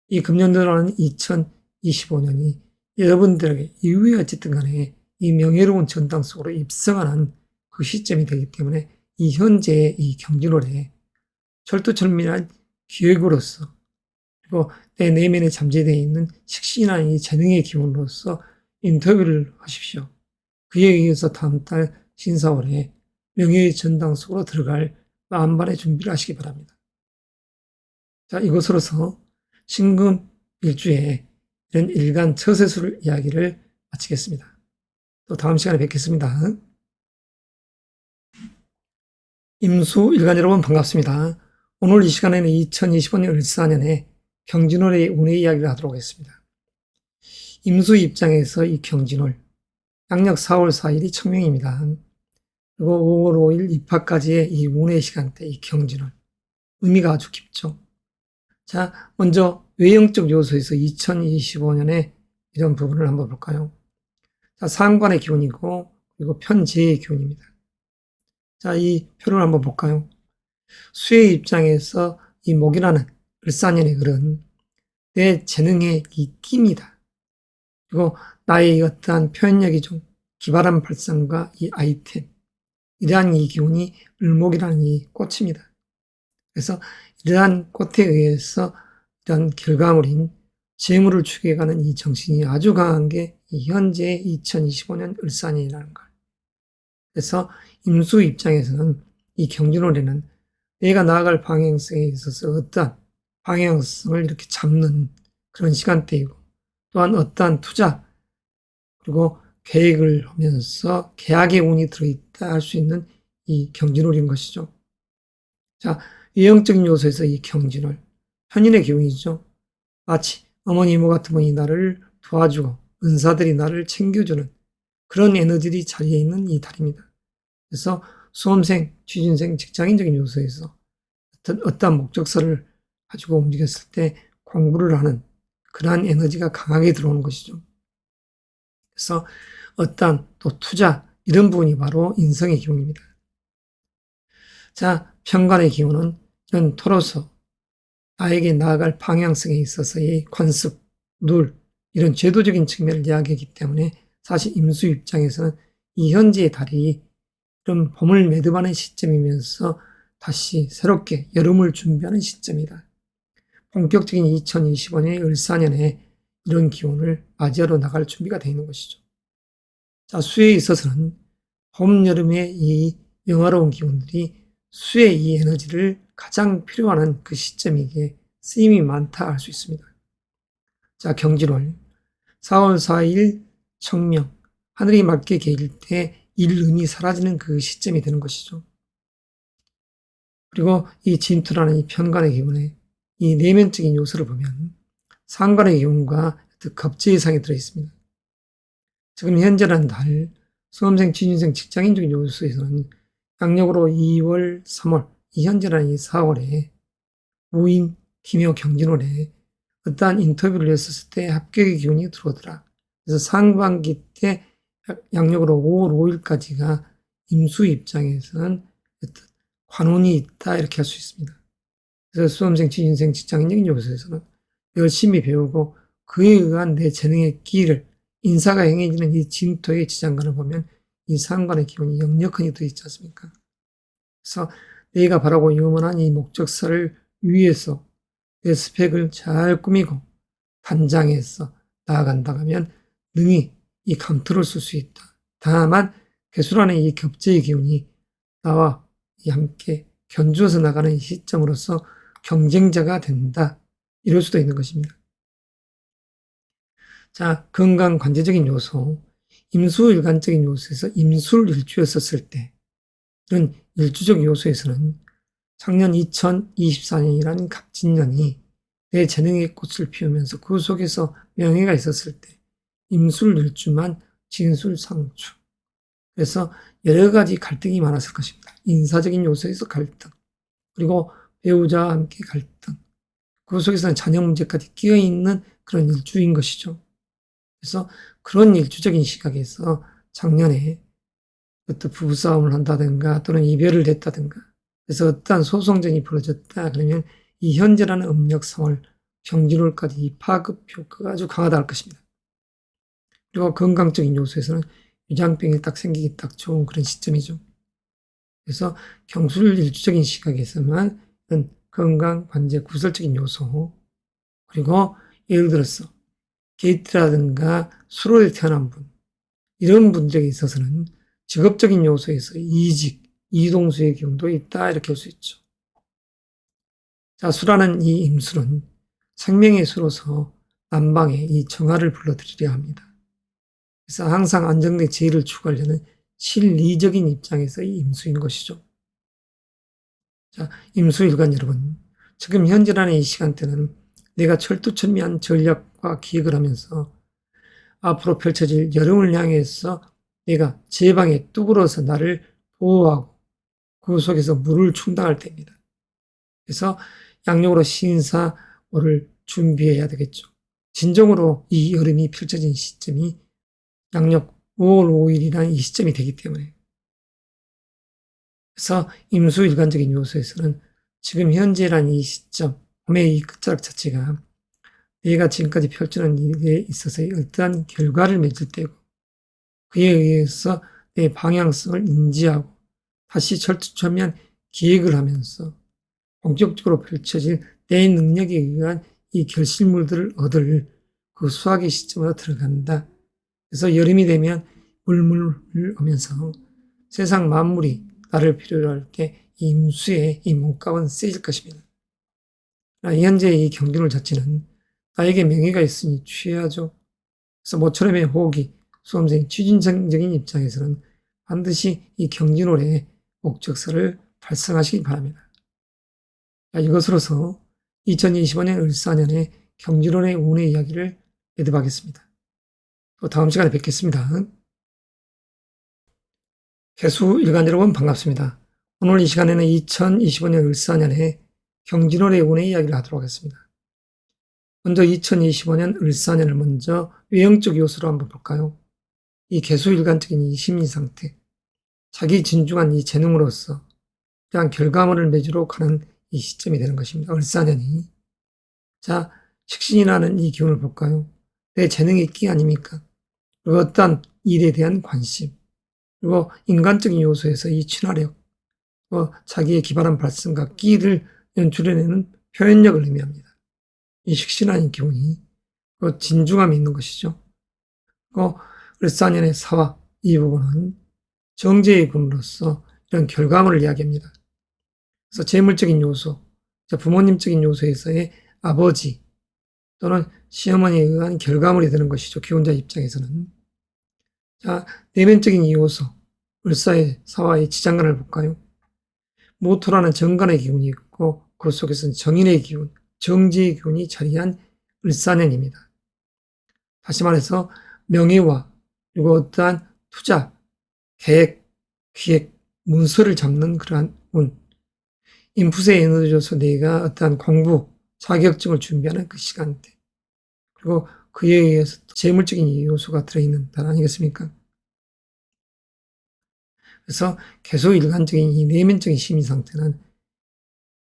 A: 이 금년도라는 2025년이 여러분들에게 이후에 어쨌든 간에 이 명예로운 전당 속으로 입성하는 그 시점이 되기 때문에 이 현재의 이 경진월에 철두철미한 기획으로서 그리고 내 내면에 잠재되어 있는 식신이나 이 재능의 기운으로서 인터뷰를 하십시오. 그에 의해서 다음 달 신사월에 명예의 전당 속으로 들어갈 만반의 준비를 하시기 바랍니다. 자, 이것으로서 신금 일주에 이런 일간 처세술 이야기를 마치겠습니다. 또 다음 시간에 뵙겠습니다. 임수 일간 여러분 반갑습니다. 오늘 이 시간에는 2025년 을사년에 경진월의 운의 이야기를 하도록 하겠습니다. 임수 입장에서 이 경진월, 양력 4월 4일이 청명입니다. 그리고 5월 5일 입하까지의 이 운의 시간대, 이 경진월. 의미가 아주 깊죠. 자, 먼저 외형적 요소에서 2025년에 이런 부분을 한번 볼까요? 자, 상관의 기운이고, 그리고 편재의 기운입니다. 자, 이 표를 한번 볼까요? 수의 입장에서 이 목이라는 을사년의 을은 내 재능의 이 끼입니다. 그리고 나의 어떠한 표현력이 좀 기발한 발상과 이 아이템, 이러한 이 기운이 을목이라는 이 꽃입니다. 그래서 이러한 꽃에 의해서 이러한 결과물인 재물을 추구해가는 이 정신이 아주 강한 게 이 현재 2025년 을사년이라는 걸. 그래서 임수 입장에서는 이 경진월에는 내가 나아갈 방향성에 있어서 어떠한 방향성을 이렇게 잡는 그런 시간대이고 또한 어떠한 투자 그리고 계획을 하면서 계약의 운이 들어있다 할 수 있는 이 경진월인 것이죠. 자, 외형적인 요소에서 이 경진월, 편인의 기운이죠. 마치 어머니 이모 같은 분이 나를 도와주고 은사들이 나를 챙겨주는 그런 에너지들이 자리에 있는 이 달입니다. 그래서 수험생, 취준생, 직장인적인 요소에서 어떤 목적서를 가지고 움직였을 때 공부를 하는 그러한 에너지가 강하게 들어오는 것이죠. 그래서 어떤 또 투자 이런 부분이 바로 인성의 기운입니다. 자, 편관의 기운은 현 토로서 나에게 나아갈 방향성에 있어서의 관습, 룰 이런 제도적인 측면을 이야기하기 때문에 사실 임수 입장에서는 이 현재의 달이 그런 봄을 매듭하는 시점이면서 다시 새롭게 여름을 준비하는 시점이다. 본격적인 2025년의 을사년에 이런 기운을 맞이하러 나갈 준비가 되어 있는 것이죠. 자, 수에 있어서는 봄, 여름의 이 영화로운 기운들이 수의 이 에너지를 가장 필요한 그 시점이기에 쓰임이 많다 할 수 있습니다. 자, 경진월 4월 4일 청명, 하늘이 맑게 개일 때 일음이 사라지는 그 시점이 되는 것이죠. 그리고 이 진토라는 이 편관의 기운에 이 내면적인 요소를 보면 상관의 기운과 겁재의상이 들어있습니다. 지금 현재라는 달, 수험생, 취준생, 직장인적인 요소에서는 양력으로 2월, 3월, 이 현재라는 이 4월에 무인, 기묘, 경진월에 어떠한 인터뷰를 했었을 때 합격의 기운이 들어오더라. 그래서 상반기 때 양력으로 5월 5일까지가 임수 입장에서는 어떤 관운이 있다 이렇게 할 수 있습니다. 그래서 수험생, 취준생, 직장인적인 요소에서는 열심히 배우고 그에 의한 내 재능의 기를 인사가 행해지는 이 진토의 지장간을 보면 이 상관의 기운이 역력하게 되어 있지 않습니까? 그래서 내가 바라고 염원한 이 목적사를 위해서 내 스펙을 잘 꾸미고 단장해서 나아간다 하면 능히 이 감투를 쓸 수 있다. 다만 개수라는 이 격제의 기운이 나와 함께 견주어서 나가는 이 시점으로서 경쟁자가 된다. 이럴 수도 있는 것입니다. 자, 건강 관계적인 요소, 임수일간적인 요소에서 임술일주였었을 때 이런 일주적 요소에서는 작년 2024년이라는 갑진년이 내 재능의 꽃을 피우면서 그 속에서 명예가 있었을 때 임술일주만 진술상주. 그래서 여러 가지 갈등이 많았을 것입니다. 인사적인 요소에서 갈등, 그리고 배우자와 함께 갈등, 그 속에서는 자녀 문제까지 끼어있는 그런 일주인 것이죠. 그래서 그런 일주적인 시각에서 작년에 어떤 부부싸움을 한다든가 또는 이별을 했다든가 그래서 어떠한 소송전이 벌어졌다 그러면 이 현재라는 음력 3월 경진월까지 이 파급 효과가 아주 강하다 할 것입니다. 그리고 건강적인 요소에서는 위장병이 딱 생기기 딱 좋은 그런 시점이죠. 그래서 경술 일주적인 시각에서만 건강, 관제, 구설적인 요소 그리고 예를 들어서 게이트라든가 수로에 태어난 분 이런 분들에게 있어서는 직업적인 요소에서 이직, 이동수의 기운도 있다 이렇게 할 수 있죠. 자, 수라는 이 임술은 생명의 수로서 남방에 이 정화를 불러들이려 합니다. 그래서 항상 안정된 지혜를 추구하려는 실리적인 입장에서 이 임수인 것이죠. 자, 임수일간 여러분, 지금 현재라는 이 시간대는 내가 철두철미한 전략과 기획을 하면서 앞으로 펼쳐질 여름을 향해서 내가 제 방에 뚜그러서 나를 보호하고 그 속에서 물을 충당할 때입니다. 그래서 양력으로 신사월을 준비해야 되겠죠. 진정으로 이 여름이 펼쳐진 시점이 양력 5월 5일이라는 이 시점이 되기 때문에 그래서 임수일간적인 요소에서는 지금 현재라는 이 시점, 봄의 이 끝자락 자체가 내가 지금까지 펼치는 일에 있어서의 어떠한 결과를 맺을 때고 그에 의해서 내 방향성을 인지하고 다시 철두철미한 기획을 하면서 본격적으로 펼쳐질 내 능력에 의한 이 결실물들을 얻을 그 수확의 시점으로 들어간다. 그래서 여름이 되면 물물을 오면서 세상 만물이 나를 필요로 할 때 임수의 이 몸값은 세질 것입니다. 현재 이 경진월 자체는 나에게 명예가 있으니 취해야죠. 그래서 모처럼의 호기, 수험생, 취준생적인 입장에서는 반드시 이 경진월에 목적서를 달성하시기 바랍니다. 이것으로서 2025년 을사년의 경진월의 운의 이야기를 매듭하겠습니다. 또 다음 시간에 뵙겠습니다. 개수 일간 여러분 반갑습니다. 오늘 이 시간에는 2025년 을사년의 경진월의 운의 이야기를 하도록 하겠습니다. 먼저 2025년 을사년을 먼저 외형적 요소로 한번 볼까요? 이 개수일간적인 이 심리 상태, 자기 진중한 이 재능으로서 그냥 결과물을 맺으러 가는 이 시점이 되는 것입니다. 을사년이. 자, 식신이라는 이 기운을 볼까요? 내 재능의 끼 아닙니까? 그리고 어떠한 일에 대한 관심, 그리고 인간적인 요소에서 이 친화력, 자기의 기발한 발성과 끼를 연출해내는 표현력을 의미합니다. 이 식신한 기운이 진중함이 있는 것이죠. 그리고 을사년의 사화 이 부분은 정제의 군으로서 이런 결과물을 이야기합니다. 그래서 재물적인 요소, 부모님적인 요소에서의 아버지 또는 시어머니에 의한 결과물이 되는 것이죠. 기혼자 입장에서는. 자, 내면적인 이 요소, 을사의 사화의 지장간을 볼까요? 모토라는 정간의 기운이 있고 그 속에서는 정인의 기운, 정지의 기운이 자리한 을사년입니다. 다시 말해서 명예와 그리고 어떠한 투자, 계획, 기획, 문서를 잡는 그러한 운, 인풋의 에너지 줘서 내가 어떠한 공부, 자격증을 준비하는 그 시간대, 그리고 그에 의해서 또 재물적인 요소가 들어있는 달 아니겠습니까? 그래서 계속 일관적인 이 내면적인 심리 상태는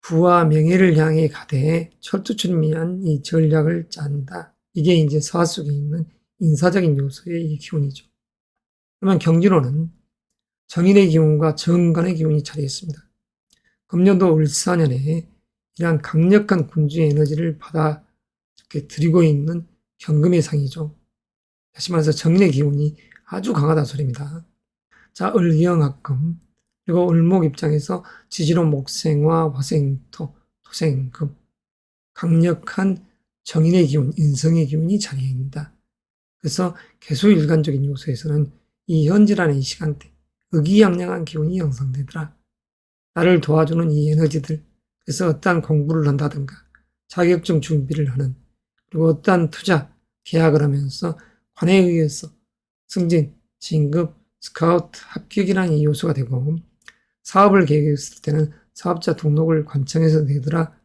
A: 부와 명예를 향해 가되 철두철미한 이 전략을 짠다. 이게 이제 사화 속에 있는 인사적인 요소의 이 기운이죠. 그러면 경진호는 정인의 기운과 정관의 기운이 자리해 있습니다. 금년도 을사년에 이러한 강력한 군주의 에너지를 받아 이렇게 들이고 있는 경금의 상이죠. 다시 말해서 정인의 기운이 아주 강하다는 소리입니다. 자, 을경합금, 그리고 을목 입장에서 지지로 목생화, 화생토, 토생금, 강력한 정인의 기운, 인성의 기운이 자리해 있다. 그래서 개수일관적인 요소에서는 이 현재라는 이 시간대, 의기양양한 기운이 형성되더라. 나를 도와주는 이 에너지들, 그래서 어떠한 공부를 한다든가, 자격증 준비를 하는, 그리고 어떠한 투자, 계약을 하면서 관에 의해서 승진, 진급, 스카우트, 합격이라는 이 요소가 되고, 사업을 계획했을 때는 사업자 등록을 관청에서 내더라.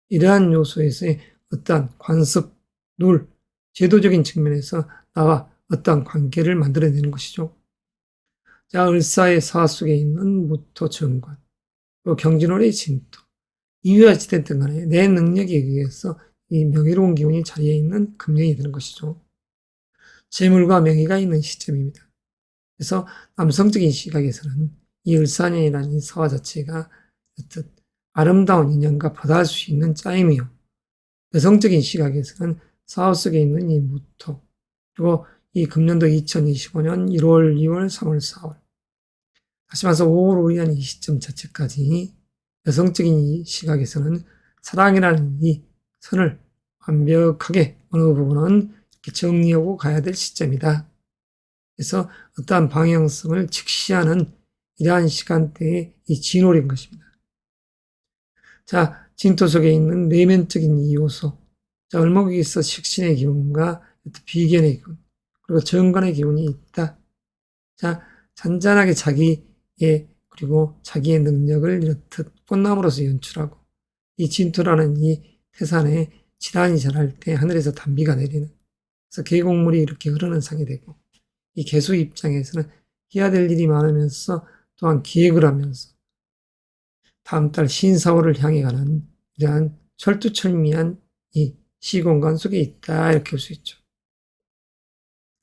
A: 이러한 요소에서의 어떠한 관습, 룰, 제도적인 측면에서 나와 어떠한 관계를 만들어내는 것이죠. 자, 을사의 사화 속에 있는 무토 정관, 또 경진월의 진토, 이유와 지됐든 간에 내 능력에 의해서 이 명예로운 기운이 자리에 있는 금년이 되는 것이죠. 재물과 명예가 있는 시점입니다. 그래서 남성적인 시각에서는 이 을사년이라는 이 사화 자체가 어떤 아름다운 인연과 보답할 수 있는 짜임이요. 여성적인 시각에서는 사화 속에 있는 이 무토, 그리고 이 금년도 2025년 1월, 2월, 3월, 4월. 다시 말해서 5월, 5일이라는 이 시점 자체까지 여성적인 이 시각에서는 사랑이라는 이 선을 완벽하게 어느 부분은 이렇게 정리하고 가야 될 시점이다. 그래서 어떠한 방향성을 직시하는 이러한 시간대의 이 진월인 것입니다. 자, 진토 속에 있는 내면적인 이 요소. 자, 을목에 있어 식신의 기운과 비견의 기운, 그리고 정관의 기운이 있다. 자, 잔잔하게 자기의, 그리고 자기의 능력을 이렇듯 꽃나무로서 연출하고, 이 진토라는 이 태산에 지단이 자랄 때 하늘에서 단비가 내리는, 그래서 계곡물이 이렇게 흐르는 상이 되고, 이 개수 입장에서는 해야 될 일이 많으면서 또한 기획을 하면서 다음 달 신사월을 향해 가는 이러한 철두철미한 이 시공간 속에 있다, 이렇게 볼 수 있죠.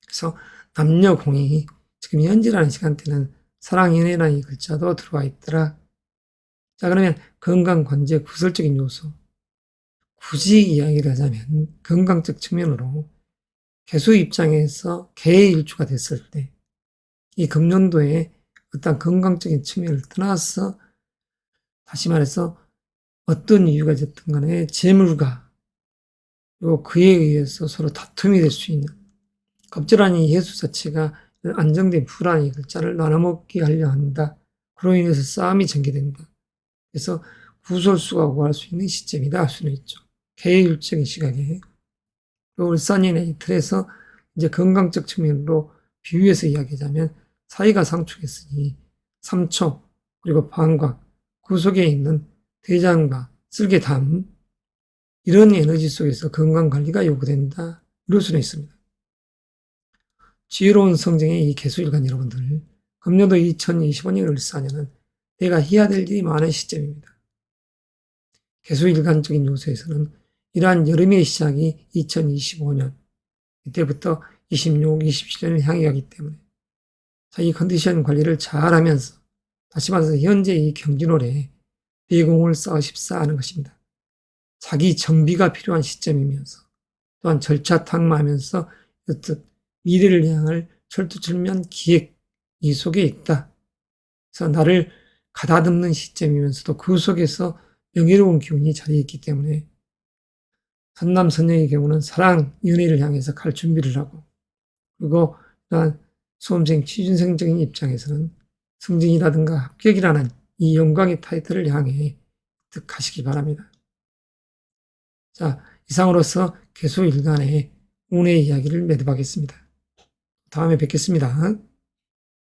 A: 그래서 남녀 공이 지금 현재라는 시간대는 사랑, 연애라는 이 글자도 들어와 있더라. 자, 그러면 건강, 관제, 구설적인 요소. 굳이 이야기를 하자면 건강적 측면으로 개수 입장에서 개의 일주가 됐을 때 이 금년도에 어떤 건강적인 측면을 떠나서 다시 말해서 어떤 이유가 됐든 간에 재물과 그리고 그에 의해서 서로 다툼이 될 수 있는 겁절한 이 예수 자체가 안정된 불안의 글자를 나눠먹게 하려 한다. 그로 인해서 싸움이 전개된다. 그래서 구설수가 구할 수 있는 시점이다 할 수는 있죠. 개일적인 시각에. 그리고 을사년의 이틀에서 이제 건강적 측면으로 비유해서 이야기하자면 사이가 상충했으니 삼초, 그리고 방광, 그 속에 있는 대장과 쓸개담, 이런 에너지 속에서 건강관리가 요구된다. 이럴 수는 있습니다. 지혜로운 성정의 이 개수일간 여러분들, 금년도 2025년 을사년은 내가 해야 될 일이 많은 시점입니다. 개수일간적인 요소에서는 이러한 여름의 시작이 2025년, 이때부터 26, 27년을 향해 가기 때문에 자기 컨디션 관리를 잘 하면서 다시 말해서 현재 이 경진월에 내공을 쌓으십사 하는 것입니다. 자기 정비가 필요한 시점이면서 또한 절차 탕마하면서 미래를 향할 철두철미한 기획 이 속에 있다. 그래서 나를 가다듬는 시점이면서도 그 속에서 명예로운 기운이 자리에 있기 때문에 선남 선녀의 경우는 사랑, 연애를 향해서 갈 준비를 하고, 그리고 또한 수험생, 취준생적인 입장에서는 승진이라든가 합격이라는 이 영광의 타이틀을 향해 가시기 바랍니다. 자, 이상으로서 개수일간의 운의 이야기를 매듭하겠습니다. 다음에 뵙겠습니다.